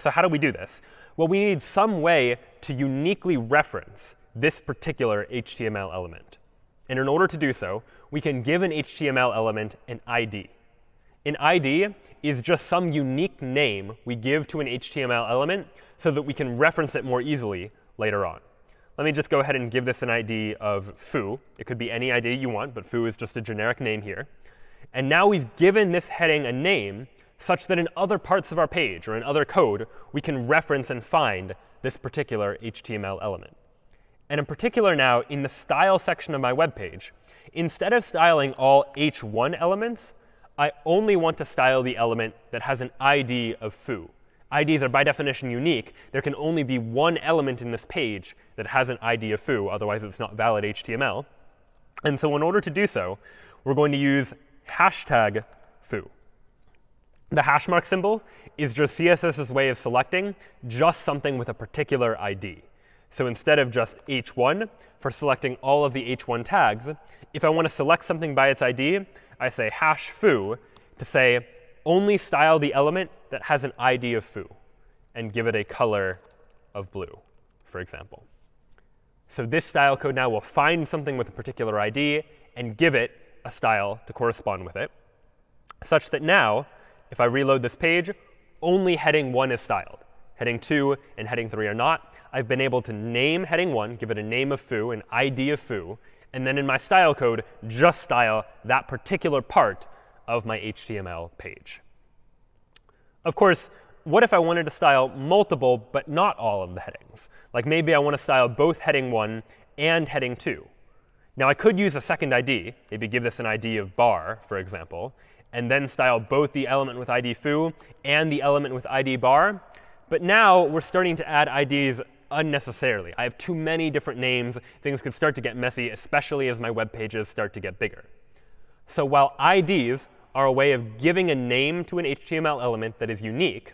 So how do we do this? Well, we need some way to uniquely reference this particular HTML element. And in order to do so, we can give an HTML element an ID. An ID is just some unique name we give to an HTML element so that we can reference it more easily later on. Let me just go ahead and give this an ID of foo. It could be any ID you want, but foo is just a generic name here. And now we've given this heading a name such that in other parts of our page or in other code, we can reference and find this particular HTML element. And in particular now, in the style section of my web page, instead of styling all h1 elements, I only want to style the element that has an ID of foo. IDs are by definition unique. There can only be one element in this page that has an ID of foo, otherwise it's not valid HTML. And so in order to do so, we're going to use hashtag foo. The hash mark symbol is just CSS's way of selecting just something with a particular ID. So instead of just h1 for selecting all of the h1 tags, if I want to select something by its ID, I say hash foo to say only style the element that has an ID of foo and give it a color of blue, for example. So this style code now will find something with a particular ID and give it a style to correspond with it, such that now, if I reload this page, only heading 1 is styled. Heading 2 and heading 3 are not. I've been able to name heading 1, give it a name of foo, an ID of foo, and then in my style code, just style that particular part of my HTML page. Of course, what if I wanted to style multiple but not all of the headings? Like maybe I want to style both heading 1 and heading 2. Now I could use a second ID, maybe give this an ID of bar, for example, and then style both the element with ID foo and the element with ID bar. But now we're starting to add IDs unnecessarily. I have too many different names. Things could start to get messy, especially as my web pages start to get bigger. So while IDs are a way of giving a name to an HTML element that is unique,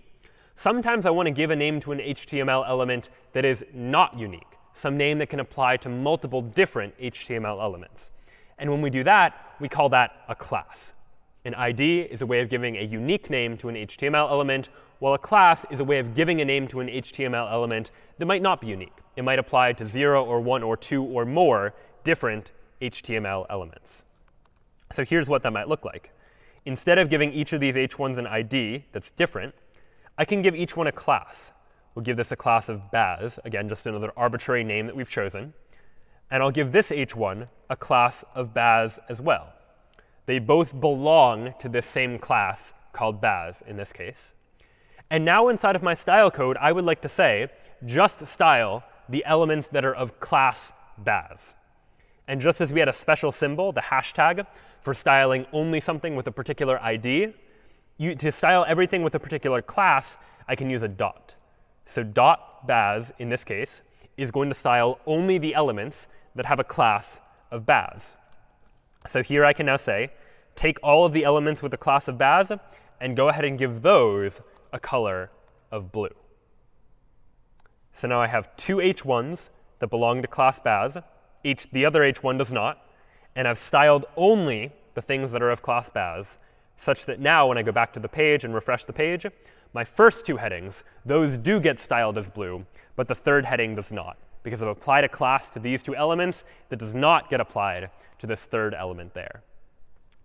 sometimes I want to give a name to an HTML element that is not unique, some name that can apply to multiple different HTML elements. And when we do that, we call that a class. An ID is a way of giving a unique name to an HTML element, while a class is a way of giving a name to an HTML element that might not be unique. It might apply to 0 or 1 or 2 or more different HTML elements. So here's what that might look like. Instead of giving each of these h1s an ID that's different, I can give each one a class. We'll give this a class of Baz, again, just another arbitrary name that we've chosen. And I'll give this h1 a class of Baz as well. They both belong to this same class called Baz in this case. And now inside of my style code, I would like to say, just style the elements that are of class Baz. And just as we had a special symbol, the hashtag, for styling only something with a particular ID, to style everything with a particular class, I can use a dot. So dot Baz, in this case, is going to style only the elements that have a class of Baz. So here I can now say, take all of the elements with the class of Baz and go ahead and give those a color of blue. So now I have two h1s that belong to class Baz. The other h1 does not. And I've styled only the things that are of class Baz, such that now when I go back to the page and refresh the page, my first two headings, those do get styled as blue, but the third heading does not, because I've applied a class to these two elements that does not get applied to this third element there.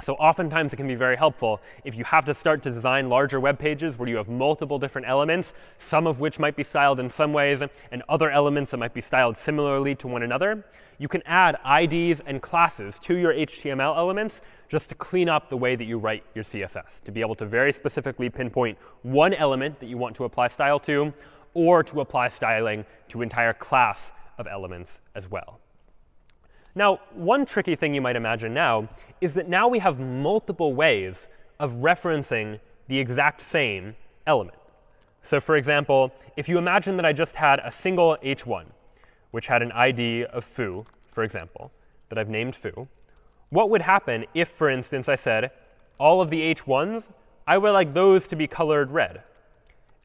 So oftentimes it can be very helpful if you have to start to design larger web pages where you have multiple different elements, some of which might be styled in some ways, and other elements that might be styled similarly to one another. You can add IDs and classes to your HTML elements just to clean up the way that you write your CSS, to be able to very specifically pinpoint one element that you want to apply style to, or to apply styling to an entire class of elements as well. Now, one tricky thing you might imagine now is that now we have multiple ways of referencing the exact same element. So for example, if you imagine that I just had a single h1, which had an ID of foo, for example, that I've named foo, what would happen if, for instance, I said, all of the h1s, I would like those to be colored red.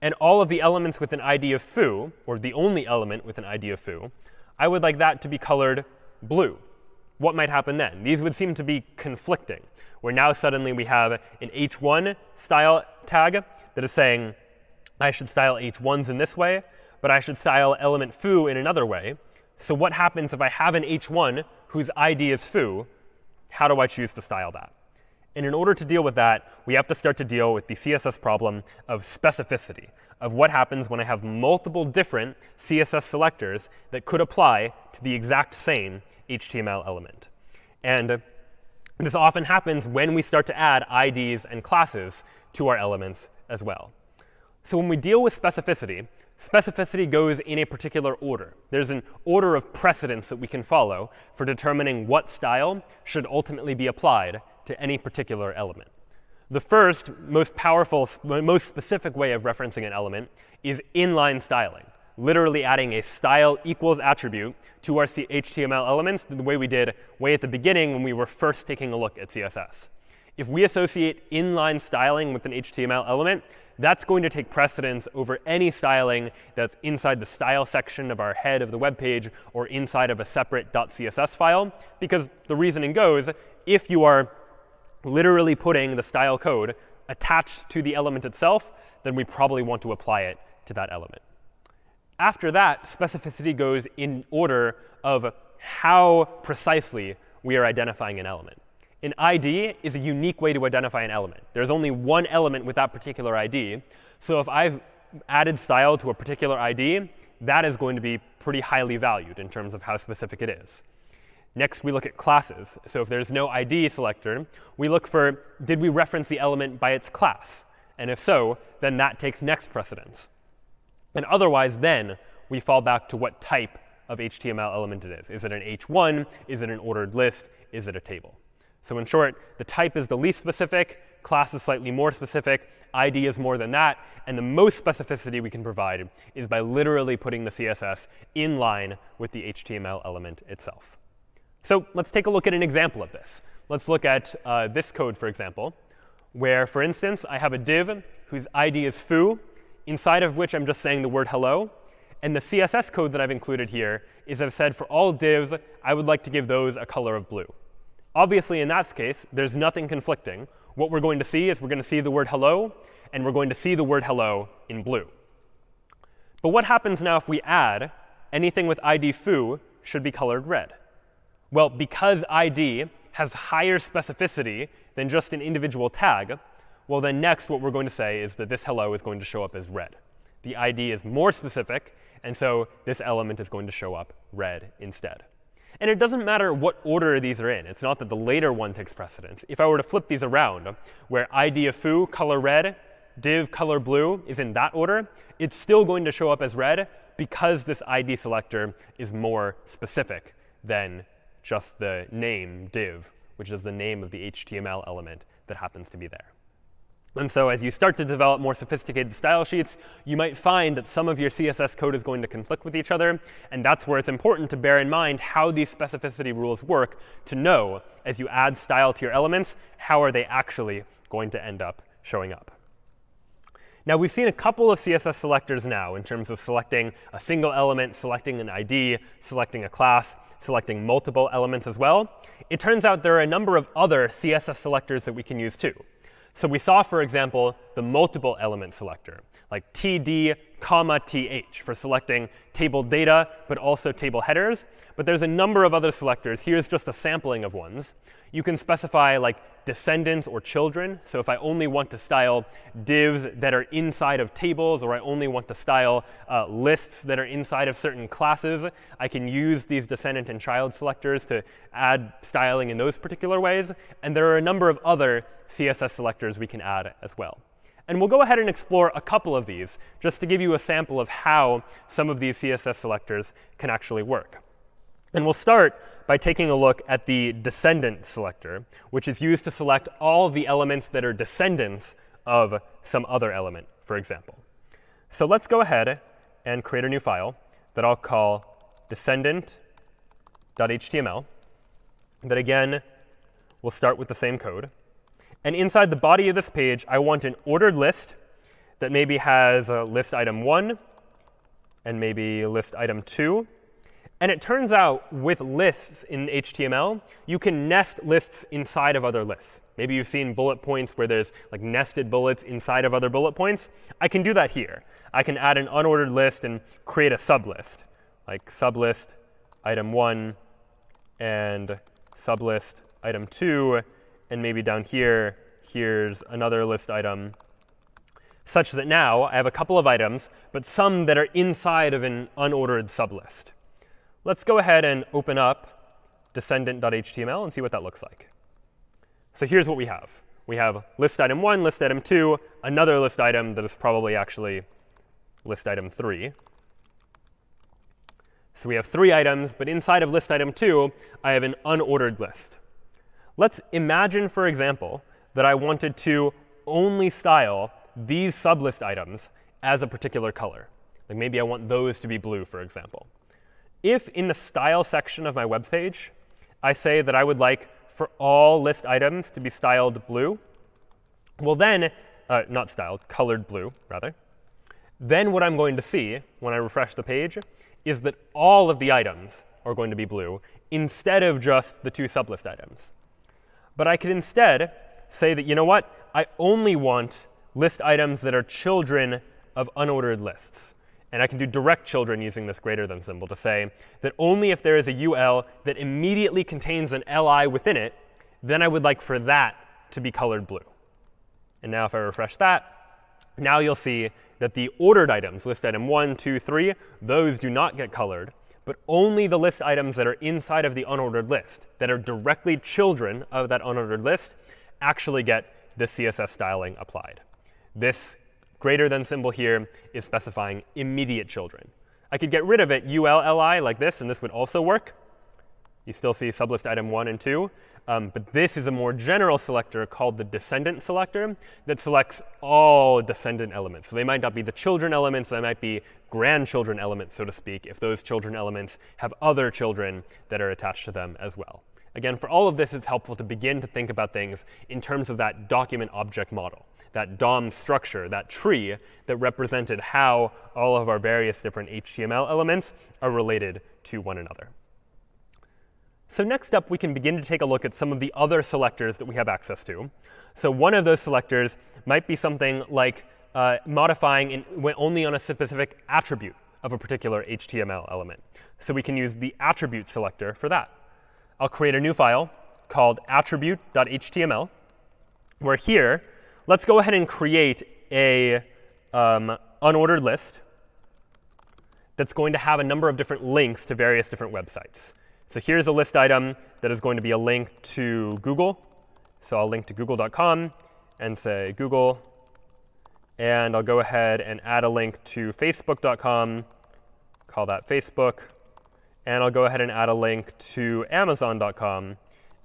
And all of the elements with an ID of foo, or the only element with an ID of foo, I would like that to be colored blue. What might happen then? These would seem to be conflicting, where now suddenly we have an h1 style tag that is saying I should style h1s in this way, but I should style element foo in another way. So what happens if I have an h1 whose ID is foo? How do I choose to style that? And in order to deal with that, we have to start to deal with the CSS problem of specificity, of what happens when I have multiple different CSS selectors that could apply to the exact same HTML element. And this often happens when we start to add IDs and classes to our elements as well. So when we deal with specificity, specificity goes in a particular order. There's an order of precedence that we can follow for determining what style should ultimately be applied to any particular element. The first, most powerful, most specific way of referencing an element is inline styling, literally adding a style equals attribute to our HTML elements the way we did way at the beginning when we were first taking a look at CSS. If we associate inline styling with an HTML element, that's going to take precedence over any styling that's inside the style section of our head of the web page or inside of a separate .css file, because the reasoning goes, if you are literally putting the style code attached to the element itself, then we probably want to apply it to that element. After that, specificity goes in order of how precisely we are identifying an element. An ID is a unique way to identify an element. There's only one element with that particular ID. So if I've added style to a particular ID, that is going to be pretty highly valued in terms of how specific it is. Next, we look at classes. So if there's no ID selector, we look for, did we reference the element by its class? And if so, then that takes next precedence. And otherwise, then, we fall back to what type of HTML element it is. Is it an H1? Is it an ordered list? Is it a table? So in short, the type is the least specific, class is slightly more specific, ID is more than that, and the most specificity we can provide is by literally putting the CSS in line with the HTML element itself. So let's take a look at an example of this. Let's look at this code, for example, where, for instance, I have a div whose ID is foo, inside of which I'm just saying the word hello. And the CSS code that I've included here is I've said for all divs, I would like to give those a color of blue. Obviously, in that case, there's nothing conflicting. What we're going to see is we're going to see the word hello, and we're going to see the word hello in blue. But what happens now if we add anything with ID foo should be colored red? Well, because ID has higher specificity than just an individual tag, well, then next what we're going to say is that this hello is going to show up as red. The ID is more specific, and so this element is going to show up red instead. And it doesn't matter what order these are in. It's not that the later one takes precedence. If I were to flip these around, where ID of foo, color red, div, color blue is in that order, it's still going to show up as red because this ID selector is more specific than just the name div, which is the name of the HTML element that happens to be there. And so as you start to develop more sophisticated style sheets, you might find that some of your CSS code is going to conflict with each other. And that's where it's important to bear in mind how these specificity rules work to know, as you add style to your elements, how are they actually going to end up showing up. Now, we've seen a couple of CSS selectors now in terms of selecting a single element, selecting an ID, selecting a class, selecting multiple elements as well. It turns out there are a number of other CSS selectors that we can use too. So we saw, for example, the multiple element selector, like td, th for selecting table data, but also table headers. But there's a number of other selectors. Here's just a sampling of ones. You can specify like descendants or children. So if I only want to style divs that are inside of tables, or I only want to style lists that are inside of certain classes, I can use these descendant and child selectors to add styling in those particular ways. And there are a number of other CSS selectors we can add as well. And we'll go ahead and explore a couple of these just to give you a sample of how some of these CSS selectors can actually work. And we'll start by taking a look at the descendant selector, which is used to select all of the elements that are descendants of some other element, for example. So let's go ahead and create a new file that I'll call descendant.html. That, again, will start with the same code. And inside the body of this page, I want an ordered list that maybe has list item 1 and maybe list item 2. And it turns out with lists in HTML, you can nest lists inside of other lists. Maybe you've seen bullet points where there's like nested bullets inside of other bullet points. I can do that here. I can add an unordered list and create a sublist, like sublist item 1 and sublist item 2. And maybe down here, here's another list item, such that now I have a couple of items, but some that are inside of an unordered sublist. Let's go ahead and open up descendant.html and see what that looks like. So here's what we have. We have list item 1, list item 2, another list item that is probably actually list item 3. So we have 3 items, but inside of list item 2, I have an unordered list. Let's imagine, for example, that I wanted to only style these sublist items as a particular color. Like maybe I want those to be blue, for example. If in the style section of my web page, I say that I would like for all list items to be styled blue, well then, not styled, colored blue, rather, then what I'm going to see when I refresh the page is that all of the items are going to be blue instead of just the 2 sublist items. But I could instead say that, you know what, I only want list items that are children of unordered lists. And I can do direct children using this greater than symbol to say that only if there is a UL that immediately contains an LI within it, then I would like for that to be colored blue. And now if I refresh that, now you'll see that the ordered items, list item 1, 2, 3, those do not get colored, but only the list items that are inside of the unordered list, that are directly children of that unordered list, actually get the CSS styling applied. This greater than symbol here is specifying immediate children. I could get rid of it ULLI like this, and this would also work. You still see sublist item 1 and 2. But this is a more general selector called the descendant selector that selects all descendant elements. So they might not be the children elements. They might be grandchildren elements, so to speak, if those children elements have other children that are attached to them as well. Again, for all of this, it's helpful to begin to think about things in terms of that document object model, that DOM structure, that tree that represented how all of our various different HTML elements are related to one another. So next up, we can begin to take a look at some of the other selectors that we have access to. So one of those selectors might be something like modifying only on a specific attribute of a particular HTML element. So we can use the attribute selector for that. I'll create a new file called attribute.html, where here, let's go ahead and create a unordered list that's going to have a number of different links to various different websites. So here's a list item that is going to be a link to Google. So I'll link to google.com and say Google. And I'll go ahead and add a link to facebook.com, call that Facebook. And I'll go ahead and add a link to amazon.com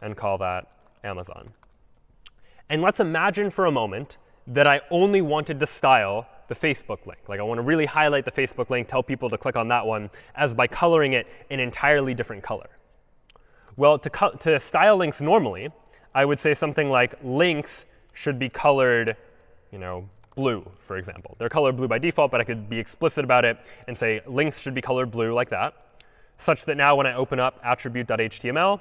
and call that Amazon. And let's imagine for a moment that I only wanted to style the Facebook link. Like I want to really highlight the Facebook link, tell people to click on that one, as by coloring it an entirely different color. Well, to style links normally, I would say something like links should be colored, blue, for example. They're colored blue by default, but I could be explicit about it and say links should be colored blue like that, such that now when I open up attribute.html,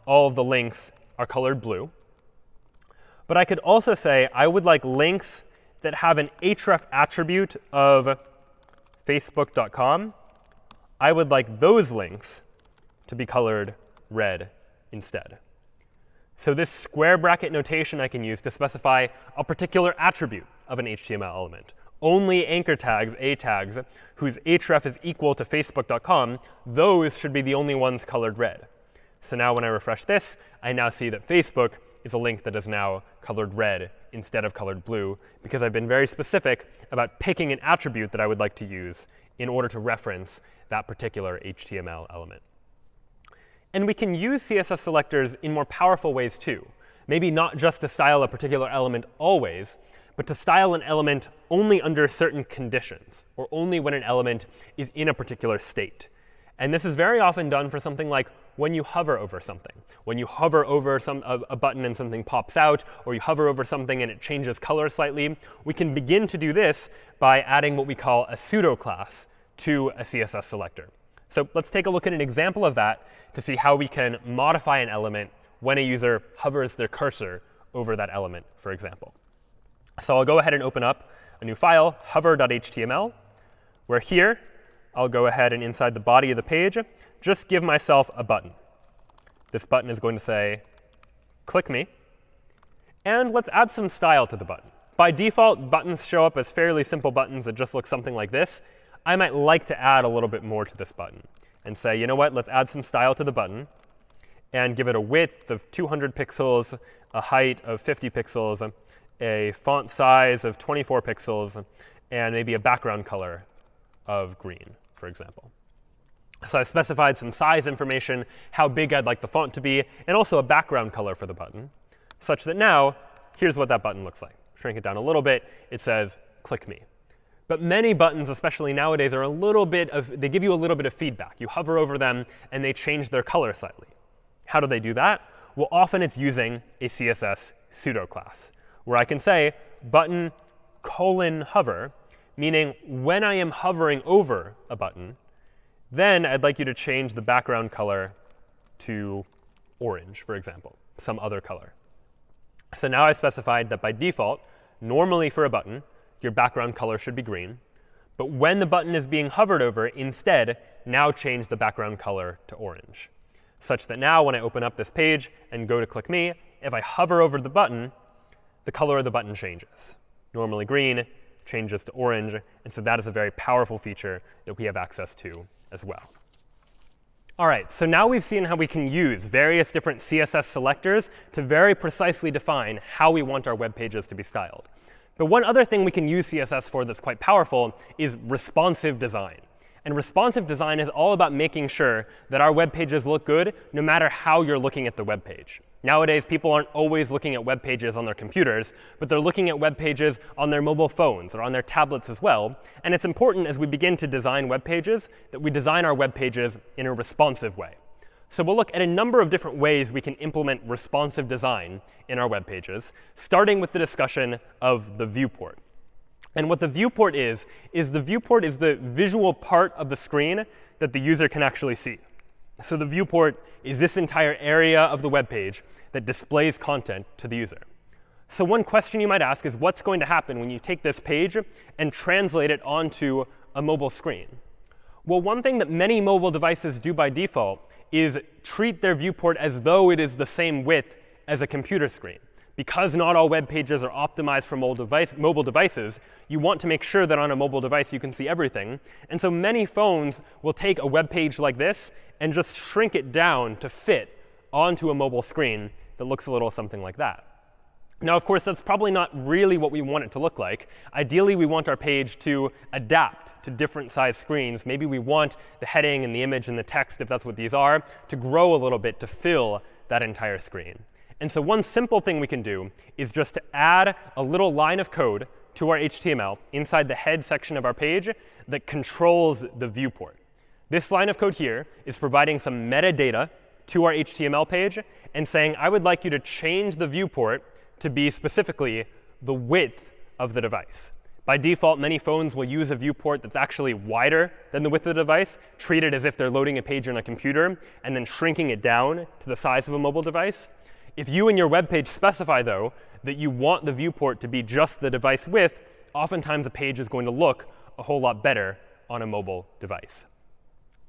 all of the links are colored blue. But I could also say I would like links that have an href attribute of facebook.com. I would like those links to be colored red instead. So this square bracket notation I can use to specify a particular attribute of an HTML element. Only anchor tags, A tags, whose href is equal to facebook.com, those should be the only ones colored red. So now when I refresh this, I now see that Facebook is a link that is now colored red instead of colored blue, because I've been very specific about picking an attribute that I would like to use in order to reference that particular HTML element. And we can use CSS selectors in more powerful ways too. Maybe not just to style a particular element always, but to style an element only under certain conditions, or only when an element is in a particular state. And this is very often done for something like when you hover over something. When you hover over a button and something pops out, or you hover over something and it changes color slightly, we can begin to do this by adding what we call a pseudo class to a CSS selector. So let's take a look at an example of that to see how we can modify an element when a user hovers their cursor over that element, for example. So I'll go ahead and open up a new file, hover.html, where here I'll go ahead and inside the body of the page, just give myself a button. This button is going to say, click me. And let's add some style to the button. By default, buttons show up as fairly simple buttons that just look something like this. I might like to add a little bit more to this button and say, you know what, let's add some style to the button and give it a width of 200 pixels, a height of 50 pixels, a font size of 24 pixels, and maybe a background color of green, for example. So I've specified some size information, how big I'd like the font to be, and also a background color for the button, such that now, here's what that button looks like. Shrink it down a little bit. It says, click me. But many buttons, especially nowadays, are they give you a little bit of feedback. You hover over them, and they change their color slightly. How do they do that? Well, often it's using a CSS pseudo class, where I can say button : hover, meaning when I am hovering over a button, then I'd like you to change the background color to orange, for example, some other color. So now I specified that by default, normally for a button, your background color should be green. But when the button is being hovered over, instead, now change the background color to orange, such that now when I open up this page and go to click me, if I hover over the button, the color of the button changes. Normally green changes to orange. And so that is a very powerful feature that we have access to as well. All right, so now we've seen how we can use various different CSS selectors to very precisely define how we want our web pages to be styled. But one other thing we can use CSS for that's quite powerful is responsive design. And responsive design is all about making sure that our web pages look good no matter how you're looking at the web page. Nowadays, people aren't always looking at web pages on their computers, but they're looking at web pages on their mobile phones or on their tablets as well. And it's important as we begin to design web pages that we design our web pages in a responsive way. So we'll look at a number of different ways we can implement responsive design in our web pages, starting with the discussion of the viewport. And what the viewport is the viewport is the visual part of the screen that the user can actually see. So the viewport is this entire area of the web page that displays content to the user. So one question you might ask is, what's going to happen when you take this page and translate it onto a mobile screen? Well, one thing that many mobile devices do by default is treat their viewport as though it is the same width as a computer screen. Because not all web pages are optimized for mobile devices, you want to make sure that on a mobile device you can see everything. And so many phones will take a web page like this and just shrink it down to fit onto a mobile screen that looks a little something like that. Now, of course, that's probably not really what we want it to look like. Ideally, we want our page to adapt to different size screens. Maybe we want the heading and the image and the text, if that's what these are, to grow a little bit to fill that entire screen. And so one simple thing we can do is just to add a little line of code to our HTML inside the head section of our page that controls the viewport. This line of code here is providing some metadata to our HTML page and saying, I would like you to change the viewport to be specifically the width of the device. By default, many phones will use a viewport that's actually wider than the width of the device, treat it as if they're loading a page on a computer, and then shrinking it down to the size of a mobile device. If you in your web page specify, though, that you want the viewport to be just the device width, oftentimes a page is going to look a whole lot better on a mobile device.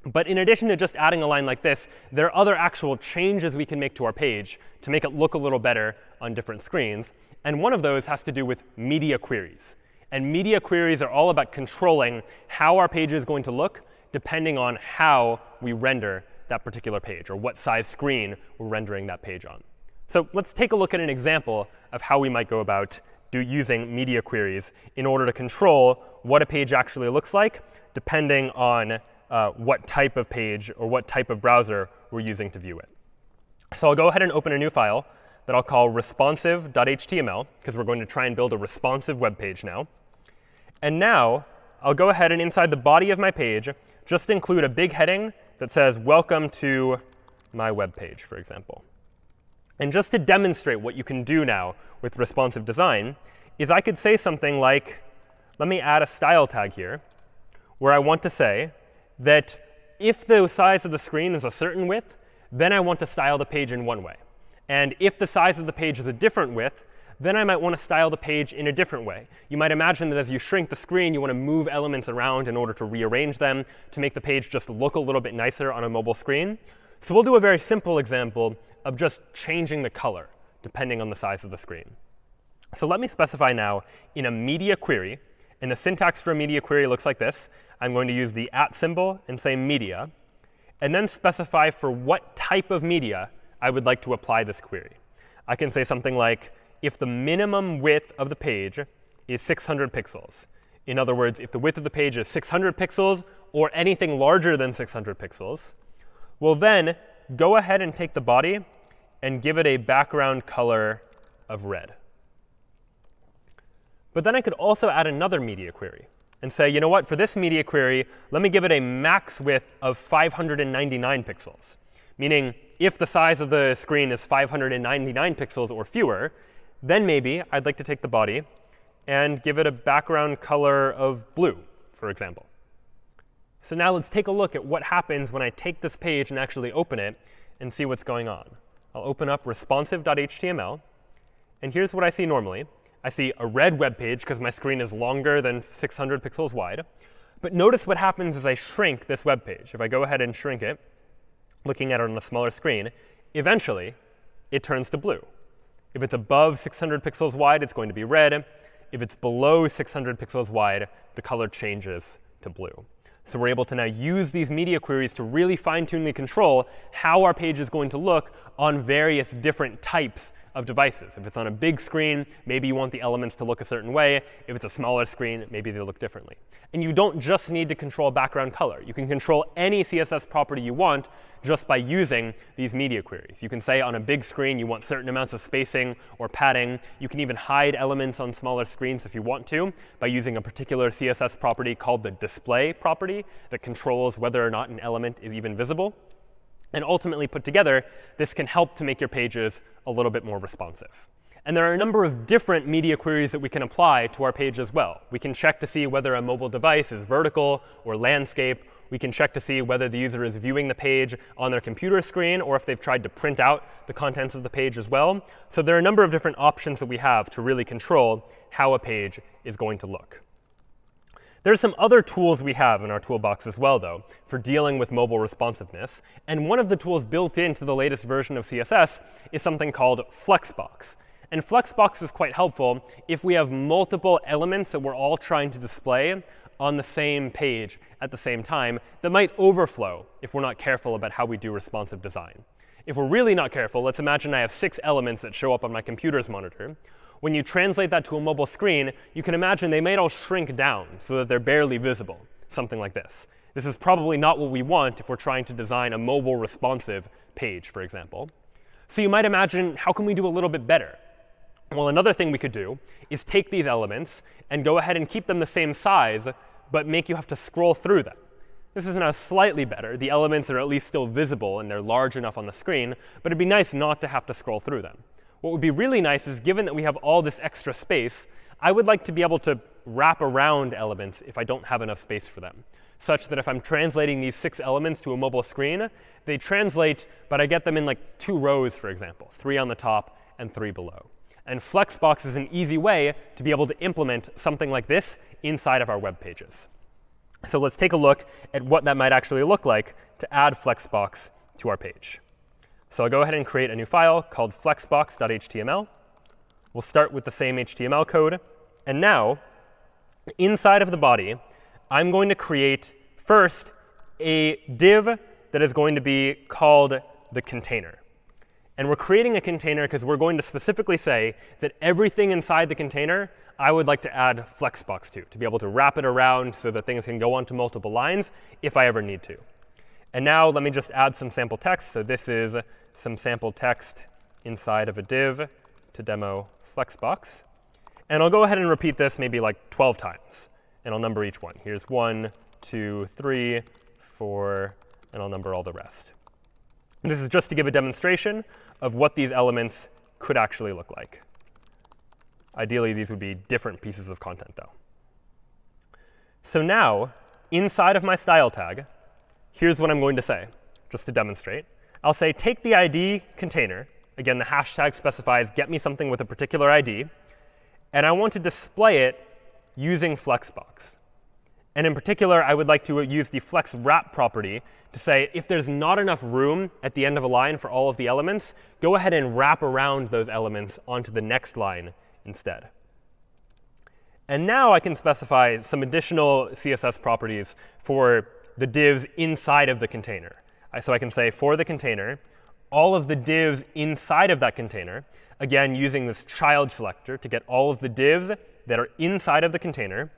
But in addition to just adding a line like this, there are other actual changes we can make to our page to make it look a little better on different screens. And one of those has to do with media queries. And media queries are all about controlling how our page is going to look depending on how we render that particular page, or what size screen we're rendering that page on. So let's take a look at an example of how we might go about using media queries in order to control what a page actually looks like, depending on what type of page or what type of browser we're using to view it. So I'll go ahead and open a new file that I'll call responsive.html, because we're going to try and build a responsive web page now. And now I'll go ahead and inside the body of my page just include a big heading that says, welcome to my web page, for example. And just to demonstrate what you can do now with responsive design is I could say something like, let me add a style tag here, where I want to say that if the size of the screen is a certain width, then I want to style the page in one way. And if the size of the page is a different width, then I might want to style the page in a different way. You might imagine that as you shrink the screen, you want to move elements around in order to rearrange them to make the page just look a little bit nicer on a mobile screen. So we'll do a very simple example of just changing the color depending on the size of the screen. So let me specify now in a media query. And the syntax for a media query looks like this. I'm going to use the @ symbol and say media, and then specify for what type of media I would like to apply this query. I can say something like, if the minimum width of the page is 600 pixels. In other words, if the width of the page is 600 pixels or anything larger than 600 pixels, we'll then go ahead and take the body and give it a background color of red. But then I could also add another media query and say, you know what, for this media query, let me give it a max width of 599 pixels. Meaning, if the size of the screen is 599 pixels or fewer, then maybe I'd like to take the body and give it a background color of blue, for example. So now let's take a look at what happens when I take this page and actually open it and see what's going on. I'll open up responsive.html. And here's what I see normally. I see a red web page because my screen is longer than 600 pixels wide. But notice what happens as I shrink this web page. If I go ahead and shrink it, looking at it on a smaller screen, eventually it turns to blue. If it's above 600 pixels wide, it's going to be red. If it's below 600 pixels wide, the color changes to blue. So we're able to now use these media queries to really fine-tune and control how our page is going to look on various different types of devices. If it's on a big screen, maybe you want the elements to look a certain way. If it's a smaller screen, maybe they look differently. And you don't just need to control background color. You can control any CSS property you want just by using these media queries. You can say on a big screen you want certain amounts of spacing or padding. You can even hide elements on smaller screens if you want to by using a particular CSS property called the display property that controls whether or not an element is even visible. And ultimately put together, this can help to make your pages a little bit more responsive. And there are a number of different media queries that we can apply to our page as well. We can check to see whether a mobile device is vertical or landscape. We can check to see whether the user is viewing the page on their computer screen or if they've tried to print out the contents of the page as well. So there are a number of different options that we have to really control how a page is going to look. There's some other tools we have in our toolbox as well, though, for dealing with mobile responsiveness. And one of the tools built into the latest version of CSS is something called Flexbox. And Flexbox is quite helpful if we have multiple elements that we're all trying to display on the same page at the same time that might overflow if we're not careful about how we do responsive design. If we're really not careful, let's imagine I have 6 elements that show up on my computer's monitor. When you translate that to a mobile screen, you can imagine they might all shrink down so that they're barely visible, something like this. This is probably not what we want if we're trying to design a mobile responsive page, for example. So you might imagine, how can we do a little bit better? Well, another thing we could do is take these elements and go ahead and keep them the same size, but make you have to scroll through them. This is now slightly better. The elements are at least still visible, and they're large enough on the screen. But it'd be nice not to have to scroll through them. What would be really nice is, given that we have all this extra space, I would like to be able to wrap around elements if I don't have enough space for them, such that if I'm translating these 6 elements to a mobile screen, they translate, but I get them in like 2 rows, for example, 3 on the top and 3 below. And Flexbox is an easy way to be able to implement something like this inside of our web pages. So let's take a look at what that might actually look like to add Flexbox to our page. So I'll go ahead and create a new file called flexbox.html. We'll start with the same HTML code. And now, inside of the body, I'm going to create first a div that is going to be called the container. And we're creating a container because we're going to specifically say that everything inside the container I would like to add Flexbox to be able to wrap it around so that things can go onto multiple lines if I ever need to. And now let me just add some sample text. So this is some sample text inside of a div to demo Flexbox. And I'll go ahead and repeat this maybe like 12 times. And I'll number each one. Here's 1, 2, 3, 4, and I'll number all the rest. And this is just to give a demonstration of what these elements could actually look like. Ideally, these would be different pieces of content, though. So now, inside of my style tag, here's what I'm going to say, just to demonstrate. I'll say, take the ID container. Again, the hashtag specifies get me something with a particular ID. And I want to display it using Flexbox. And in particular, I would like to use the flex wrap property to say, if there's not enough room at the end of a line for all of the elements, go ahead and wrap around those elements onto the next line instead. And now I can specify some additional CSS properties for the divs inside of the container. So I can say, for the container, all of the divs inside of that container, again, using this child selector to get all of the divs that are inside of the container,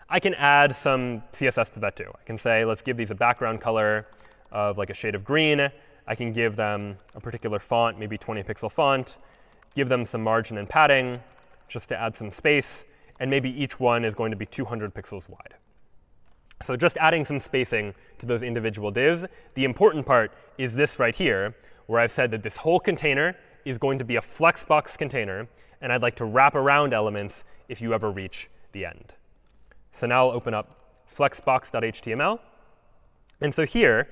I can add some CSS to that too. I can say, let's give these a background color of like a shade of green. I can give them a particular font, maybe 20-pixel font, give them some margin and padding just to add some space. And maybe each one is going to be 200 pixels wide. So just adding some spacing to those individual divs. The important part is this right here, where I've said that this whole container is going to be a Flexbox container. And I'd like to wrap around elements if you ever reach the end. So now I'll open up flexbox.html. And so here,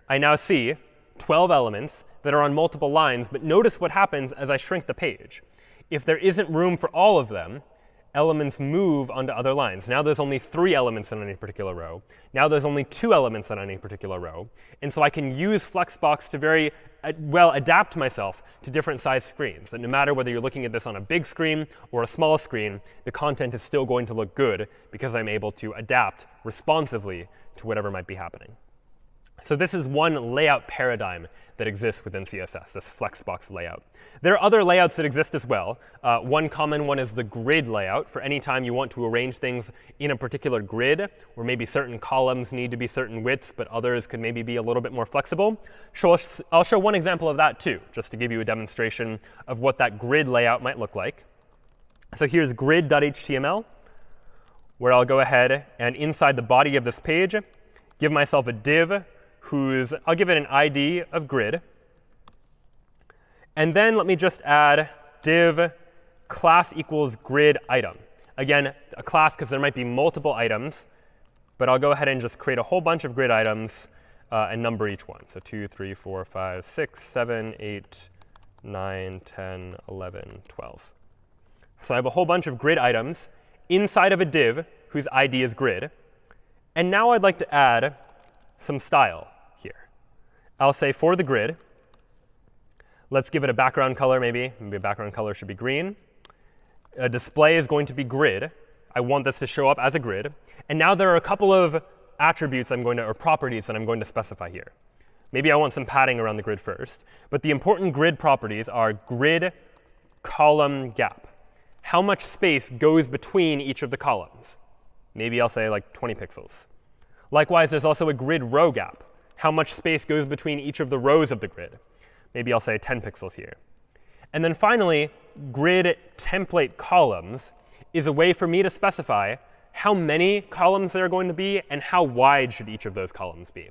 I now see 12 elements that are on multiple lines. But notice what happens as I shrink the page. If there isn't room for all of them, elements move onto other lines. Now there's only 3 elements in any particular row. Now there's only 2 elements on any particular row. And so I can use Flexbox to very well adapt myself to different size screens. And no matter whether you're looking at this on a big screen or a small screen, the content is still going to look good because I'm able to adapt responsively to whatever might be happening. So this is one layout paradigm that exists within CSS, this Flexbox layout. There are other layouts that exist as well. One common one is the grid layout. For any time you want to arrange things in a particular grid, where maybe certain columns need to be certain widths, but others could maybe be a little bit more flexible. I'll show one example of that too, just to give you a demonstration of what that grid layout might look like. So here's grid.html, where I'll go ahead and inside the body of this page, give myself a div I'll give it an ID of grid. And then let me just add div class equals grid item. Again, a class because there might be multiple items. But I'll go ahead and just create a whole bunch of grid items and number each one. So 2, 3, 4, 5, 6, 7, 8, 9, 10, 11, 12. So I have a whole bunch of grid items inside of a div whose ID is grid. And now I'd like to add some style here. I'll say for the grid, let's give it a background color maybe. Maybe a background color should be green. A display is going to be grid. I want this to show up as a grid. And now there are a couple of attributes or properties that I'm going to specify here. Maybe I want some padding around the grid first. But the important grid properties are grid column gap. How much space goes between each of the columns? Maybe I'll say like 20 pixels. Likewise, there's also a grid row gap. How much space goes between each of the rows of the grid? Maybe I'll say 10 pixels here. And then finally, grid template columns is a way for me to specify how many columns there are going to be and how wide should each of those columns be.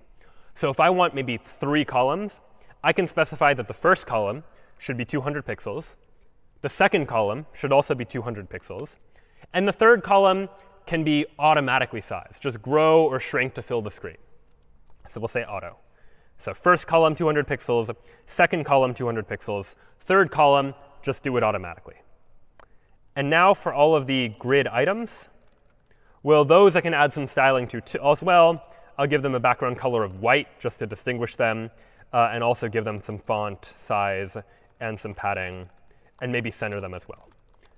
So if I want maybe 3 columns, I can specify that the first column should be 200 pixels. The second column should also be 200 pixels. And the third column can be automatically sized, just grow or shrink to fill the screen. So we'll say auto. So first column, 200 pixels. Second column, 200 pixels. Third column, just do it automatically. And now for all of the grid items, well, those I can add some styling to as well. I'll give them a background color of white just to distinguish them, and also give them some font size and some padding, and maybe center them as well.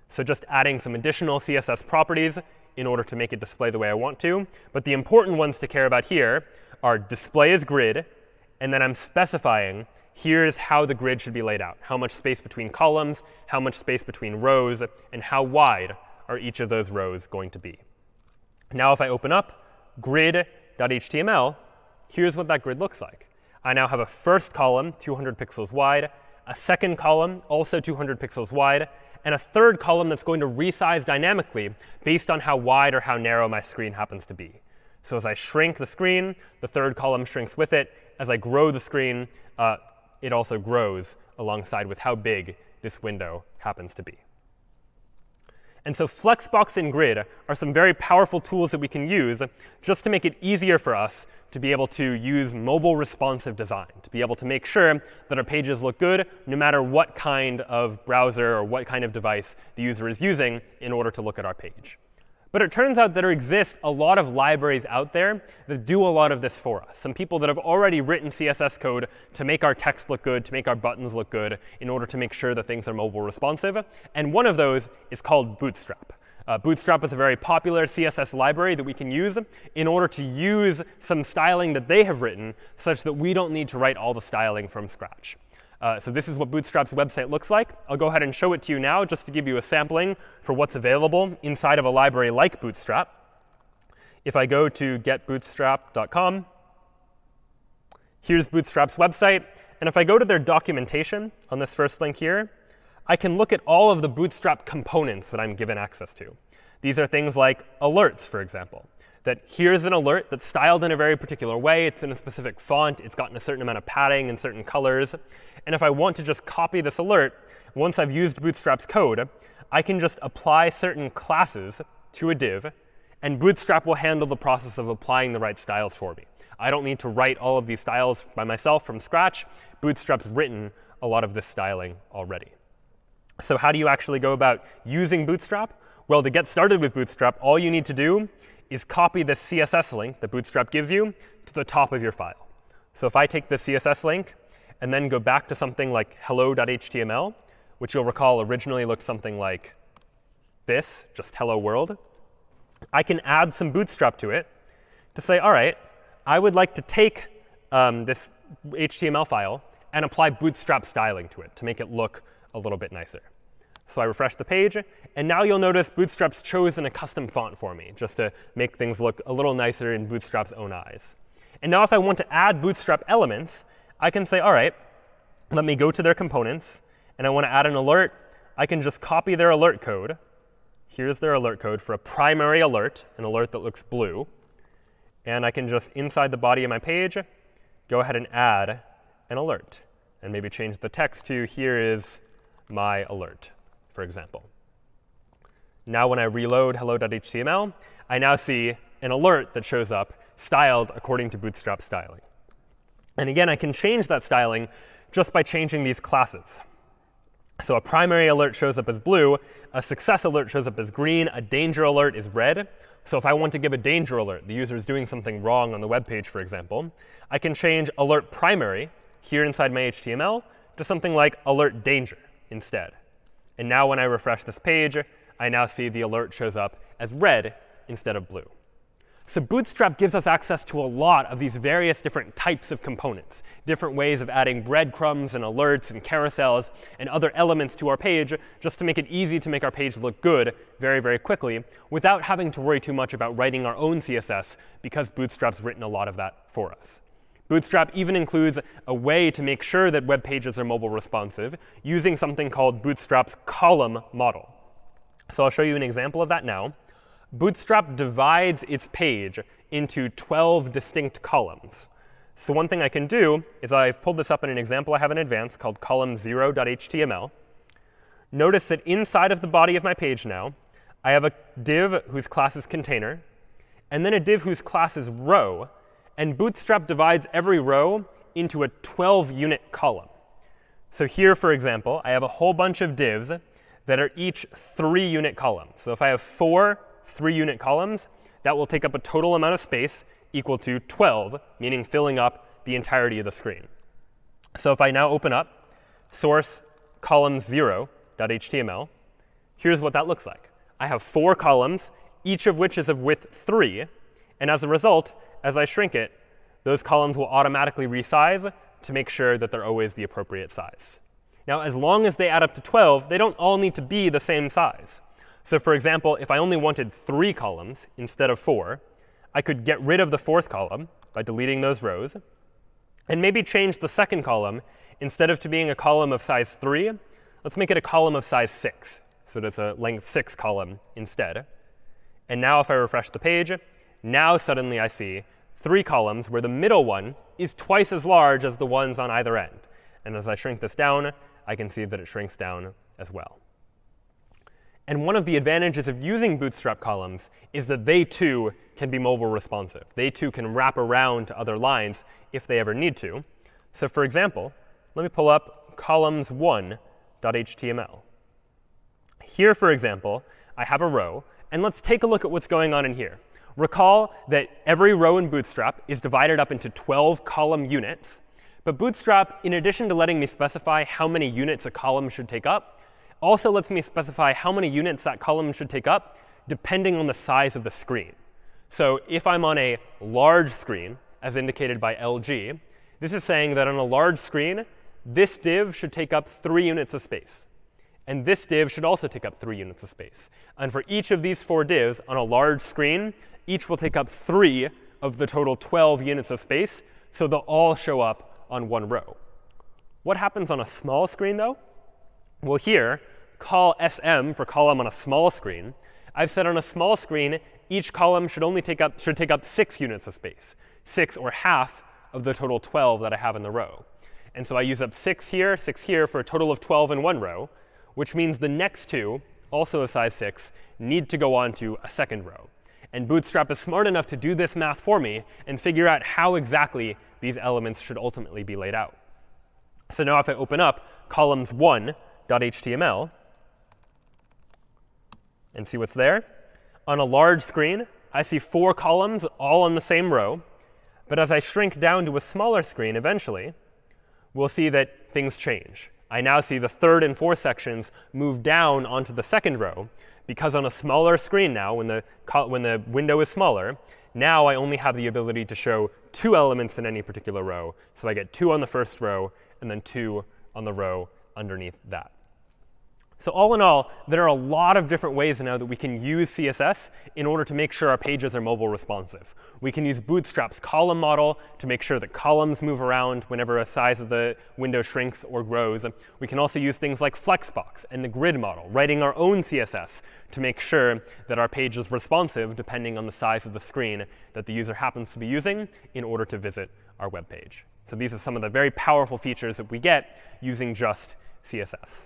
So just adding some additional CSS properties in order to make it display the way I want to. But the important ones to care about here are display as grid, and then I'm specifying here's how the grid should be laid out. How much space between columns, how much space between rows, and how wide are each of those rows going to be. Now if I open up grid.html, here's what that grid looks like. I now have a first column, 200 pixels wide, a second column, also 200 pixels wide, and a third column that's going to resize dynamically based on how wide or how narrow my screen happens to be. So as I shrink the screen, the third column shrinks with it. As I grow the screen, it also grows alongside with how big this window happens to be. And so Flexbox and Grid are some very powerful tools that we can use just to make it easier for us to be able to use mobile responsive design, to be able to make sure that our pages look good no matter what kind of browser or what kind of device the user is using in order to look at our page. But it turns out that there exist a lot of libraries out there that do a lot of this for us. Some people that have already written CSS code to make our text look good, to make our buttons look good, in order to make sure that things are mobile responsive. And one of those is called Bootstrap. Bootstrap is a very popular CSS library that we can use in order to use some styling that they have written such that we don't need to write all the styling from scratch. So this is what Bootstrap's website looks like. I'll go ahead and show it to you now just to give you a sampling for what's available inside of a library like Bootstrap. If I go to getbootstrap.com, here's Bootstrap's website. And if I go to their documentation on this first link here, I can look at all of the Bootstrap components that I'm given access to. These are things like alerts, for example. That here's an alert that's styled in a very particular way. It's in a specific font. It's gotten a certain amount of padding and certain colors. And if I want to just copy this alert, once I've used Bootstrap's code, I can just apply certain classes to a div. And Bootstrap will handle the process of applying the right styles for me. I don't need to write all of these styles by myself from scratch. Bootstrap's written a lot of this styling already. So how do you actually go about using Bootstrap? Well, to get started with Bootstrap, all you need to do is copy the CSS link that Bootstrap gives you to the top of your file. So if I take the CSS link and then go back to something like hello.html, which you'll recall originally looked something like this, just hello world, I can add some Bootstrap to it to say, all right, I would like to take this HTML file and apply Bootstrap styling to it to make it look a little bit nicer. So I refresh the page, and now you'll notice Bootstrap's chosen a custom font for me, just to make things look a little nicer in Bootstrap's own eyes. And now if I want to add Bootstrap elements, I can say, all right, let me go to their components, and I want to add an alert. I can just copy their alert code. Here's their alert code for a primary alert, an alert that looks blue. And I can just, inside the body of my page, go ahead and add an alert, and maybe change the text to, here is my alert, for example. Now when I reload hello.html, I now see an alert that shows up styled according to Bootstrap styling. And again, I can change that styling just by changing these classes. So a primary alert shows up as blue, a success alert shows up as green, a danger alert is red. So if I want to give a danger alert, the user is doing something wrong on the web page, for example, I can change alert primary here inside my HTML to something like alert danger instead. And now when I refresh this page, I now see the alert shows up as red instead of blue. So Bootstrap gives us access to a lot of these various different types of components, different ways of adding breadcrumbs and alerts and carousels and other elements to our page just to make it easy to make our page look good very, very quickly without having to worry too much about writing our own CSS because Bootstrap's written a lot of that for us. Bootstrap even includes a way to make sure that web pages are mobile responsive using something called Bootstrap's column model. So I'll show you an example of that now. Bootstrap divides its page into 12 distinct columns. So one thing I can do is I've pulled this up in an example I have in advance called column0.html. Notice that inside of the body of my page now, I have a div whose class is container, and then a div whose class is row. And Bootstrap divides every row into a 12-unit column. So here, for example, I have a whole bunch of divs that are each 3-unit columns. So if I have 4 3-unit columns, that will take up a total amount of space equal to 12, meaning filling up the entirety of the screen. So if I now open up source column0.html, here's what that looks like. I have 4 columns, each of which is of width 3. And as a result, as I shrink it, those columns will automatically resize to make sure that they're always the appropriate size. Now, as long as they add up to 12, they don't all need to be the same size. So for example, if I only wanted 3 columns instead of 4, I could get rid of the 4th column by deleting those rows, and maybe change the 2nd column. Instead of being a column of size 3, let's make it a column of size 6. So that's a length 6 column instead. And now if I refresh the page, now suddenly I see 3 columns where the middle one is twice as large as the ones on either end. And as I shrink this down, I can see that it shrinks down as well. And one of the advantages of using Bootstrap columns is that they, too, can be mobile responsive. They, too, can wrap around to other lines if they ever need to. So for example, let me pull up columns1.html. Here, for example, I have a row. And let's take a look at what's going on in here. Recall that every row in Bootstrap is divided up into 12 column units. But Bootstrap, in addition to letting me specify how many units a column should take up, also lets me specify how many units that column should take up depending on the size of the screen. So if I'm on a large screen, as indicated by LG, this is saying that on a large screen, this div should take up 3 units of space. And this div should also take up 3 units of space. And for each of these 4 divs on a large screen, each will take up 3 of the total 12 units of space, so they'll all show up on one row. What happens on a small screen, though? Well, here, call SM for column on a small screen. I've said on a small screen, each column should take up 6 units of space, 6 or half of the total 12 that I have in the row. And so I use up 6 here for a total of 12 in one row, which means the next 2, also of size 6, need to go on to a second row. And Bootstrap is smart enough to do this math for me and figure out how exactly these elements should ultimately be laid out. So now if I open up columns1.html and see what's there. On a large screen, I see 4 columns all on the same row. But as I shrink down to a smaller screen eventually, we'll see that things change. I now see the 3rd and 4th sections move down onto the 2nd row, because on a smaller screen now, when the window is smaller, now I only have the ability to show 2 elements in any particular row. So I get 2 on the 1st row, and then 2 on the row underneath that. So all in all, there are a lot of different ways now that we can use CSS in order to make sure our pages are mobile responsive. We can use Bootstrap's column model to make sure that columns move around whenever a size of the window shrinks or grows. We can also use things like Flexbox and the grid model, writing our own CSS to make sure that our page is responsive depending on the size of the screen that the user happens to be using in order to visit our web page. So these are some of the very powerful features that we get using just CSS.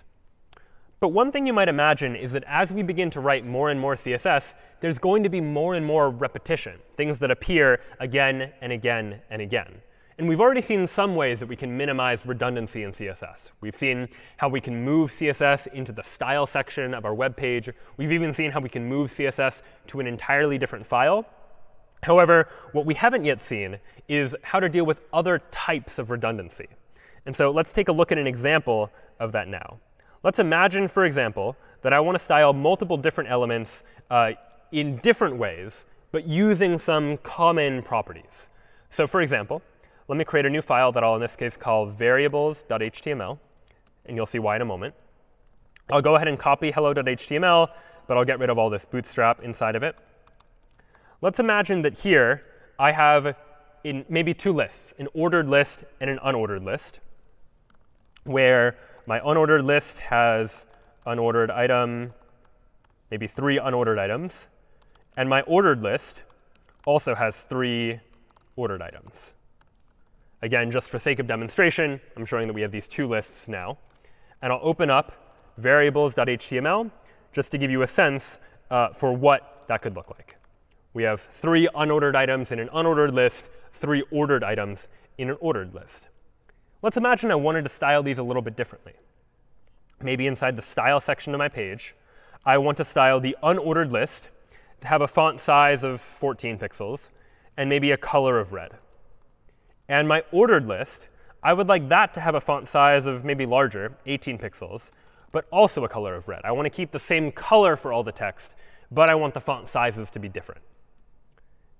But one thing you might imagine is that as we begin to write more and more CSS, there's going to be more and more repetition, things that appear again and again and again. And we've already seen some ways that we can minimize redundancy in CSS. We've seen how we can move CSS into the style section of our web page. We've even seen how we can move CSS to an entirely different file. However, what we haven't yet seen is how to deal with other types of redundancy. And so let's take a look at an example of that now. Let's imagine, for example, that I want to style multiple different elements in different ways, but using some common properties. So for example, let me create a new file that I'll in this case call variables.html, and you'll see why in a moment. I'll go ahead and copy hello.html, but I'll get rid of all this bootstrap inside of it. Let's imagine that here I have maybe 2 lists, an ordered list and an unordered list, where my unordered list has unordered item, maybe 3 unordered items. And my ordered list also has 3 ordered items. Again, just for sake of demonstration, I'm showing that we have these 2 lists now. And I'll open up variables.html just to give you a sense for what that could look like. We have 3 unordered items in an unordered list, 3 ordered items in an ordered list. Let's imagine I wanted to style these a little bit differently. Maybe inside the style section of my page, I want to style the unordered list to have a font size of 14 pixels and maybe a color of red. And my ordered list, I would like that to have a font size of maybe larger, 18 pixels, but also a color of red. I want to keep the same color for all the text, but I want the font sizes to be different.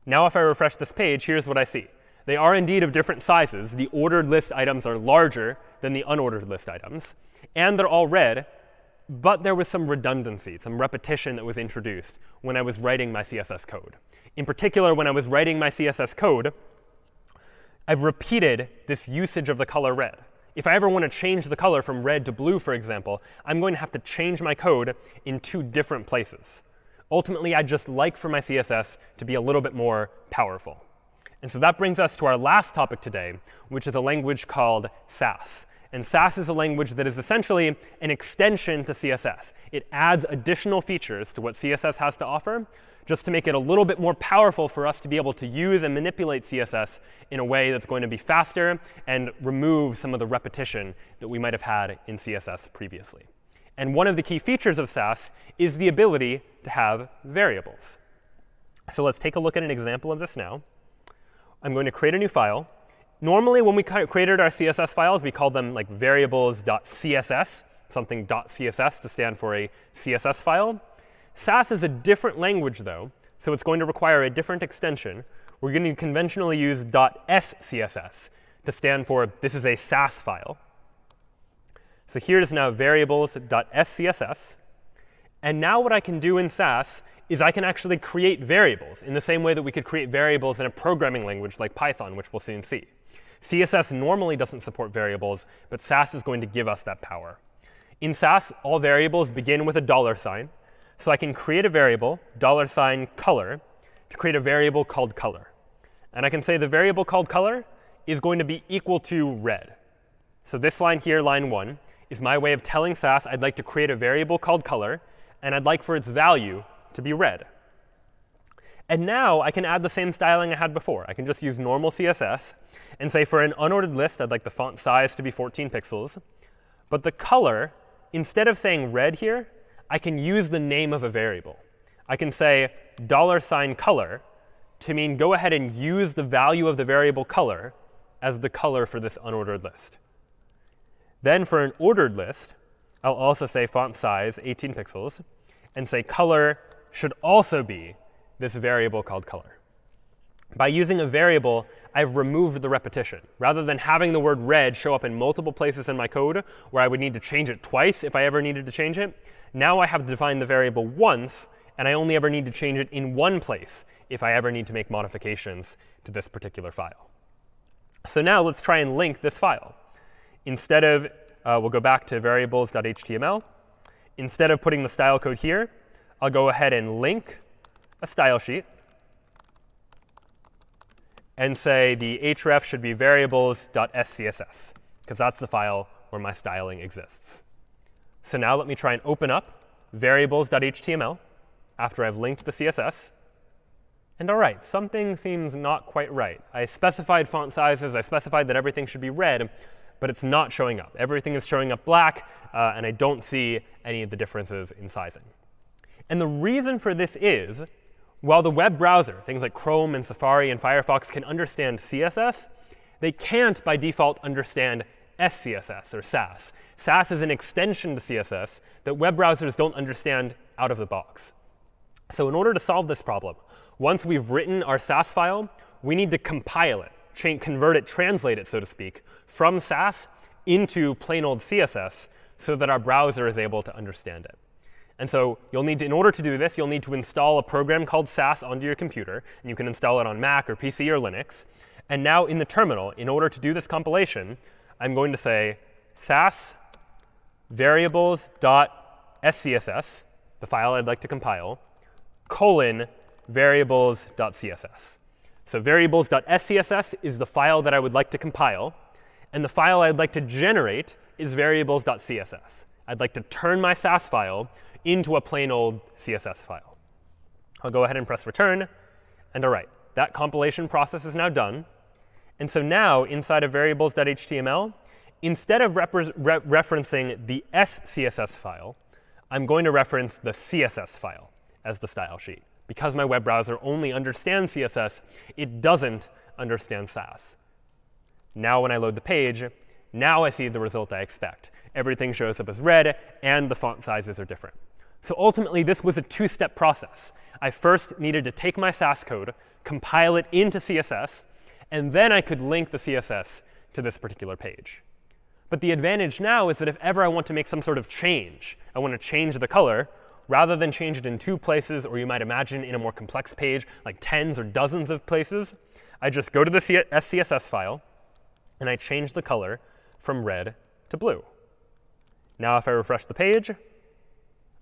Now if I refresh this page, here's what I see. They are indeed of different sizes. The ordered list items are larger than the unordered list items. And they're all red. But there was some redundancy, some repetition that was introduced when I was writing my CSS code. In particular, when I was writing my CSS code, I've repeated this usage of the color red. If I ever want to change the color from red to blue, for example, I'm going to have to change my code in 2 different places. Ultimately, I'd just like for my CSS to be a little bit more powerful. And so that brings us to our last topic today, which is a language called Sass. And Sass is a language that is essentially an extension to CSS. It adds additional features to what CSS has to offer, just to make it a little bit more powerful for us to be able to use and manipulate CSS in a way that's going to be faster and remove some of the repetition that we might have had in CSS previously. And one of the key features of Sass is the ability to have variables. So let's take a look at an example of this now. I'm going to create a new file. Normally, when we created our CSS files, we called them like variables.css, something .css to stand for a CSS file. Sass is a different language, though, so it's going to require a different extension. We're going to conventionally use .scss to stand for this is a Sass file. So here's now variables.scss. And now what I can do in Sass is I can actually create variables in the same way that we could create variables in a programming language like Python, which we'll soon see. CSS normally doesn't support variables, but Sass is going to give us that power. In Sass, all variables begin with a $sign. So I can create a variable, $color, to create a variable called color. And I can say the variable called color is going to be equal to red. So this line here, line 1, is my way of telling Sass I'd like to create a variable called color, and I'd like for its value to be red. And now I can add the same styling I had before. I can just use normal CSS and say for an unordered list, I'd like the font size to be 14 pixels. But the color, instead of saying red here, I can use the name of a variable. I can say $color to mean go ahead and use the value of the variable color as the color for this unordered list. Then for an ordered list, I'll also say font size 18 pixels and say color should also be this variable called color. By using a variable, I've removed the repetition. Rather than having the word red show up in multiple places in my code where I would need to change it twice if I ever needed to change it, now I have defined the variable once, and I only ever need to change it in one place if I ever need to make modifications to this particular file. So now let's try and link this file. Instead of, we'll go back to variables.html. Instead of putting the style code here, I'll go ahead and link a style sheet and say the href should be variables.scss, because that's the file where my styling exists. So now let me try and open up variables.html after I've linked the CSS. And all right, something seems not quite right. I specified font sizes. I specified that everything should be red, but it's not showing up. Everything is showing up black, and I don't see any of the differences in sizing. And the reason for this is, while the web browser, things like Chrome and Safari and Firefox, can understand CSS, they can't, by default, understand SCSS or SAS. SAS is an extension to CSS that web browsers don't understand out of the box. So in order to solve this problem, once we've written our SAS file, we need to compile it, convert it, translate it, so to speak, from SAS into plain old CSS so that our browser is able to understand it. And so you'll need to, in order to do this, you'll need to install a program called SAS onto your computer. And you can install it on Mac or PC or Linux. And now in the terminal, in order to do this compilation, I'm going to say SAS variables.scss, the file I'd like to compile, colon variables.css. So variables.scss is the file that I would like to compile. And the file I'd like to generate is variables.css. I'd like to turn my SAS file into a plain old CSS file. I'll go ahead and press return. And all right, that compilation process is now done. And so now, inside of variables.html, instead of referencing the SCSS file, I'm going to reference the CSS file as the style sheet. Because my web browser only understands CSS, it doesn't understand SAS. Now when I load the page, now I see the result I expect. Everything shows up as red, and the font sizes are different. So ultimately, this was a two-step process. I first needed to take my SAS code, compile it into CSS, and then I could link the CSS to this particular page. But the advantage now is that if ever I want to make some sort of change, I want to change the color, rather than change it in two places, or you might imagine in a more complex page, like tens or dozens of places, I just go to the SCSS file, and I change the color from red to blue. Now if I refresh the page,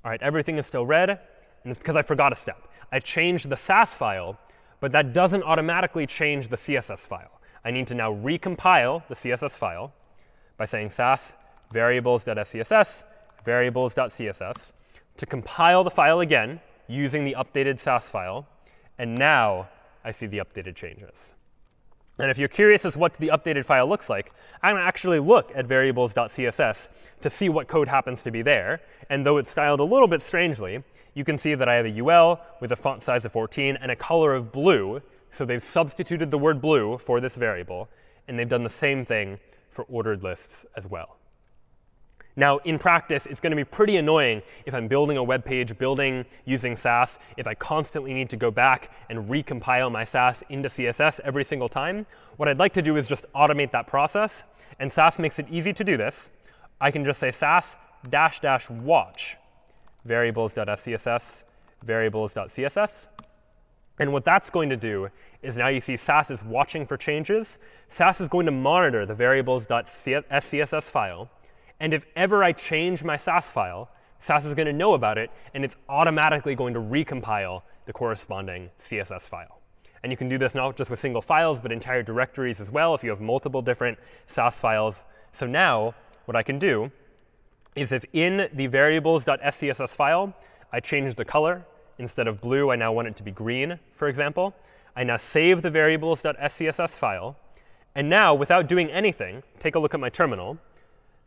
all right, everything is still red, and it's because I forgot a step. I changed the SAS file, but that doesn't automatically change the CSS file. I need to now recompile the CSS file by saying SAS variables.scss variables.css to compile the file again using the updated SAS file. And now I see the updated changes. And if you're curious as what the updated file looks like, I'm going to actually look at variables.css to see what code happens to be there. And though it's styled a little bit strangely, you can see that I have a UL with a font size of 14 and a color of blue. So they've substituted the word blue for this variable. And they've done the same thing for ordered lists as well. Now, in practice, it's going to be pretty annoying if I'm building a web page, using SAS, if I constantly need to go back and recompile my SAS into CSS every single time. What I'd like to do is just automate that process. And SAS makes it easy to do this. I can just say SAS -- watch variables.scss variables.css. And what that's going to do is now you see SAS is watching for changes. SAS is going to monitor the variables.scss file. And if ever I change my SAS file, SAS is going to know about it, and it's automatically going to recompile the corresponding CSS file. And you can do this not just with single files, but entire directories as well if you have multiple different SAS files. So now what I can do is if in the variables.scss file, I change the color. Instead of blue, I now want it to be green, for example. I now save the variables.scss file. And now, without doing anything, take a look at my terminal.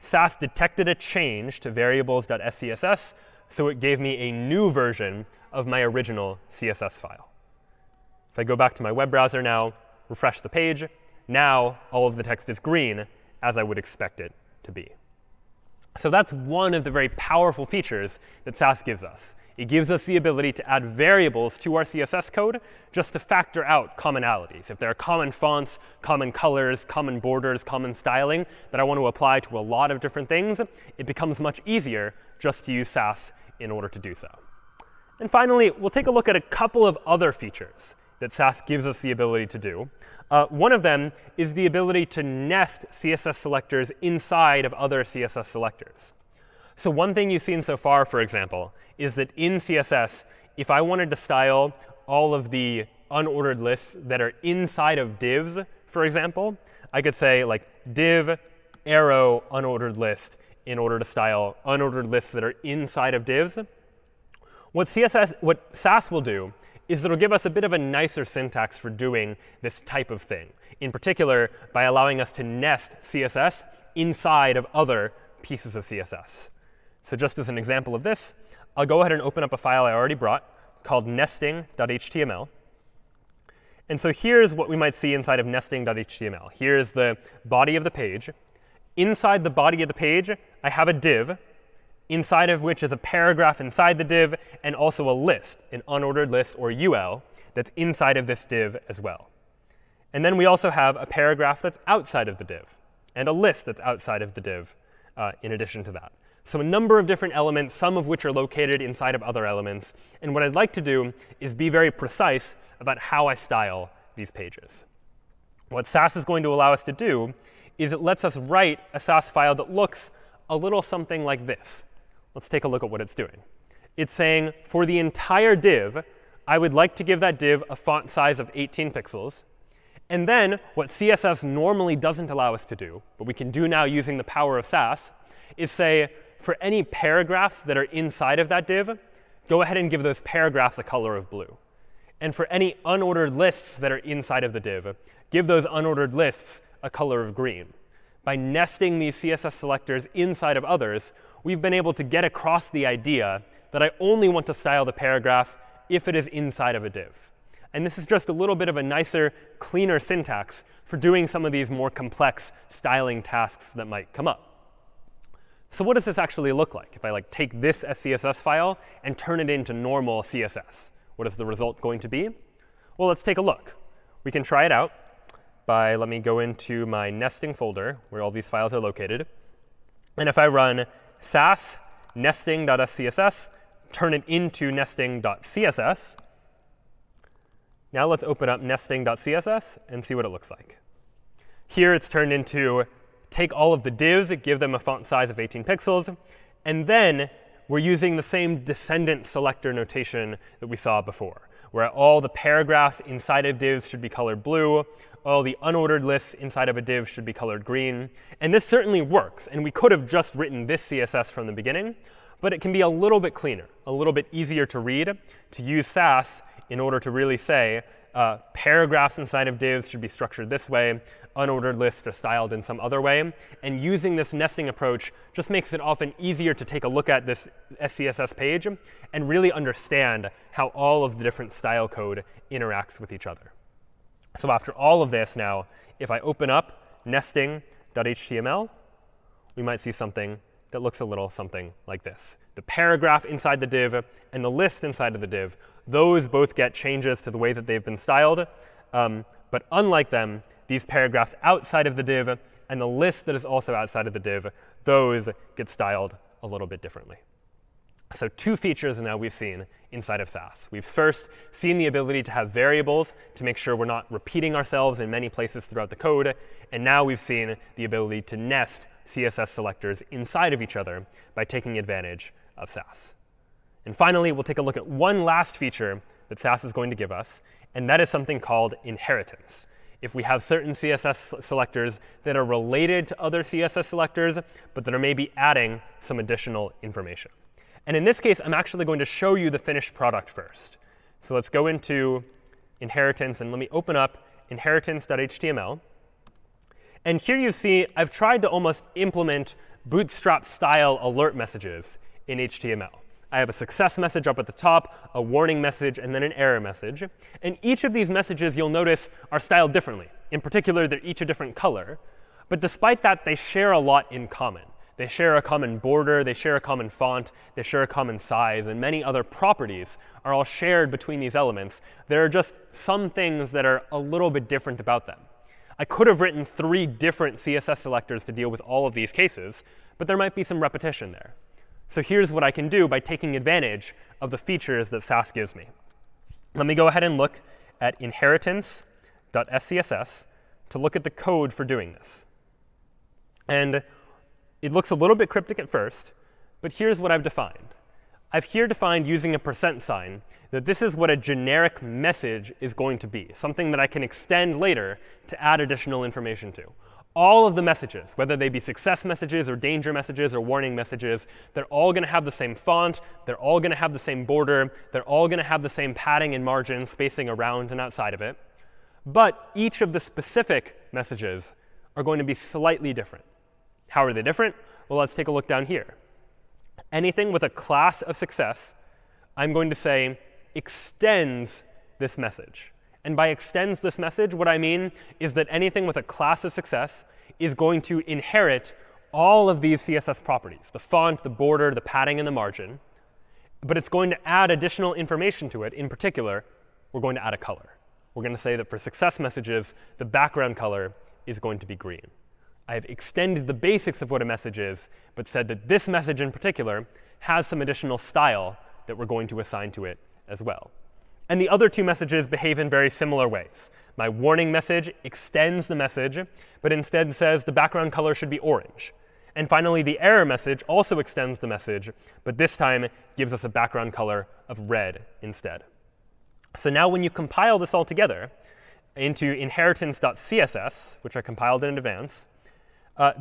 SAS detected a change to variables.scss, So it gave me a new version of my original CSS file. If I go back to my web browser now, refresh the page, now all of the text is green, as I would expect it to be. So that's one of the very powerful features that Sass gives us. It gives us the ability to add variables to our CSS code just to factor out commonalities. If there are common fonts, common colors, common borders, common styling that I want to apply to a lot of different things, it becomes much easier just to use Sass in order to do so. And finally, we'll take a look at a couple of other features that Sass gives us the ability to do. One of them is the ability to nest CSS selectors inside of other CSS selectors. So one thing you've seen so far, for example, is that in CSS, if I wanted to style all of the unordered lists that are inside of divs, for example, I could say like div arrow unordered list in order to style unordered lists that are inside of divs. What Sass will do is it'll give us a bit of a nicer syntax for doing this type of thing, in particular by allowing us to nest CSS inside of other pieces of CSS. So just as an example of this, I'll go ahead and open up a file I already brought called nesting.html. And so here's what we might see inside of nesting.html. Here's the body of the page. Inside the body of the page, I have a div, inside of which is a paragraph inside the div, and also a list, an unordered list, or UL, that's inside of this div as well. And then we also have a paragraph that's outside of the div, and a list that's outside of the div in addition to that. So a number of different elements, some of which are located inside of other elements. And what I'd like to do is be very precise about how I style these pages. What Sass is going to allow us to do is it lets us write a Sass file that looks a little something like this. Let's take a look at what it's doing. It's saying, for the entire div, I would like to give that div a font size of 18 pixels. And then what CSS normally doesn't allow us to do, but we can do now using the power of Sass, is say, for any paragraphs that are inside of that div, go ahead and give those paragraphs a color of blue. And for any unordered lists that are inside of the div, give those unordered lists a color of green. By nesting these CSS selectors inside of others, we've been able to get across the idea that I only want to style the paragraph if it is inside of a div. And this is just a little bit of a nicer, cleaner syntax for doing some of these more complex styling tasks that might come up. So what does this actually look like if I take this SCSS file and turn it into normal CSS? What is the result going to be? Well, let's take a look. We can try it out by, let me go into my nesting folder where all these files are located. And if I run sass nesting.scss, turn it into nesting.css, now let's open up nesting.css and see what it looks like. Here it's turned into take all of the divs, give them a font size of 18 pixels, and then we're using the same descendant selector notation that we saw before, where all the paragraphs inside of divs should be colored blue, all the unordered lists inside of a div should be colored green. And this certainly works. And we could have just written this CSS from the beginning, but it can be a little bit cleaner, a little bit easier to read, to use Sass in order to really say paragraphs inside of divs should be structured this way, unordered lists are styled in some other way. And using this nesting approach just makes it often easier to take a look at this SCSS page and really understand how all of the different style code interacts with each other. So after all of this now, if I open up nesting.html, we might see something that looks a little something like this. The paragraph inside the div and the list inside of the div, those both get changes to the way that they've been styled. But unlike them, these paragraphs outside of the div and the list that is also outside of the div, those get styled a little bit differently. So two features now we've seen inside of Sass. We've first seen the ability to have variables to make sure we're not repeating ourselves in many places throughout the code. And now we've seen the ability to nest CSS selectors inside of each other by taking advantage of Sass. And finally, we'll take a look at one last feature that Sass is going to give us, and that is something called inheritance. If we have certain CSS selectors that are related to other CSS selectors, but that are maybe adding some additional information. And in this case, I'm actually going to show you the finished product first. So let's go into inheritance, and let me open up inheritance.html. And here you see I've tried to almost implement bootstrap style alert messages in HTML. I have a success message up at the top, a warning message, and then an error message. And each of these messages, you'll notice, are styled differently. In particular, they're each a different color. But despite that, they share a lot in common. They share a common border, they share a common font, they share a common size, and many other properties are all shared between these elements. There are just some things that are a little bit different about them. I could have written 3 different CSS selectors to deal with all of these cases, but there might be some repetition there. So here's what I can do by taking advantage of the features that Sass gives me. Let me go ahead and look at inheritance.scss to look at the code for doing this. And it looks a little bit cryptic at first, but here's what I've defined. I've here defined using a %sign that this is what a generic message is going to be, something that I can extend later to add additional information to. All of the messages, whether they be success messages or danger messages or warning messages, they're all going to have the same font. They're all going to have the same border. They're all going to have the same padding and margin spacing around and outside of it. But each of the specific messages are going to be slightly different. How are they different? Well, let's take a look down here. Anything with a class of success, I'm going to say extends this message. And by extends this message, what I mean is that anything with a class of success is going to inherit all of these CSS properties, the font, the border, the padding, and the margin. But it's going to add additional information to it. In particular, we're going to add a color. We're going to say that for success messages, the background color is going to be green. I've extended the basics of what a message is, but said that this message in particular has some additional style that we're going to assign to it as well. And the other 2 messages behave in very similar ways. My warning message extends the message, but instead says the background color should be orange. And finally, the error message also extends the message, but this time gives us a background color of red instead. So now when you compile this all together into inheritance.css, which I compiled in advance,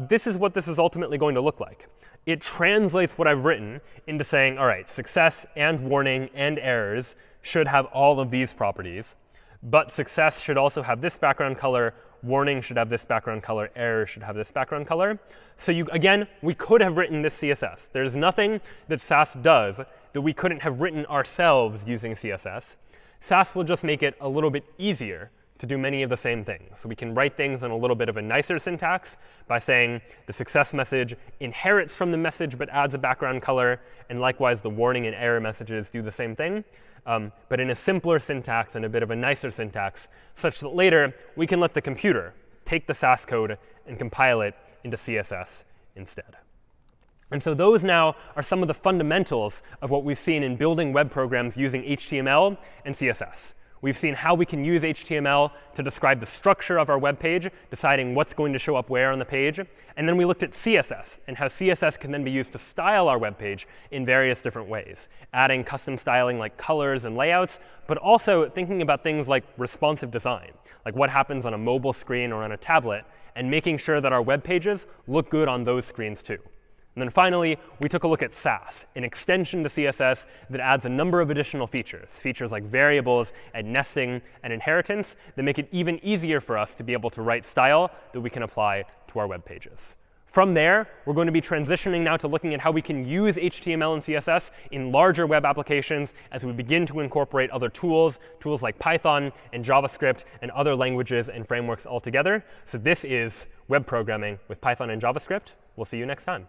this is what this is ultimately going to look like. It translates what I've written into saying, all right, success and warning and errors should have all of these properties. But success should also have this background color. Warning should have this background color. Error should have this background color. So again, we could have written this CSS. There's nothing that Sass does that we couldn't have written ourselves using CSS. Sass will just make it a little bit easier to do many of the same things. So we can write things in a little bit of a nicer syntax by saying the success message inherits from the message but adds a background color. And likewise, the warning and error messages do the same thing, but in a simpler syntax and a bit of a nicer syntax, such that later we can let the computer take the Sass code and compile it into CSS instead. And so those now are some of the fundamentals of what we've seen in building web programs using HTML and CSS. We've seen how we can use HTML to describe the structure of our web page, deciding what's going to show up where on the page. And then we looked at CSS and how CSS can then be used to style our web page in various different ways, adding custom styling like colors and layouts, but also thinking about things like responsive design, like what happens on a mobile screen or on a tablet, and making sure that our web pages look good on those screens too. And then finally, we took a look at Sass, an extension to CSS that adds a number of additional features, features like variables and nesting and inheritance that make it even easier for us to be able to write style that we can apply to our web pages. From there, we're going to be transitioning now to looking at how we can use HTML and CSS in larger web applications as we begin to incorporate other tools, tools like Python and JavaScript and other languages and frameworks altogether. So this is web programming with Python and JavaScript. We'll see you next time.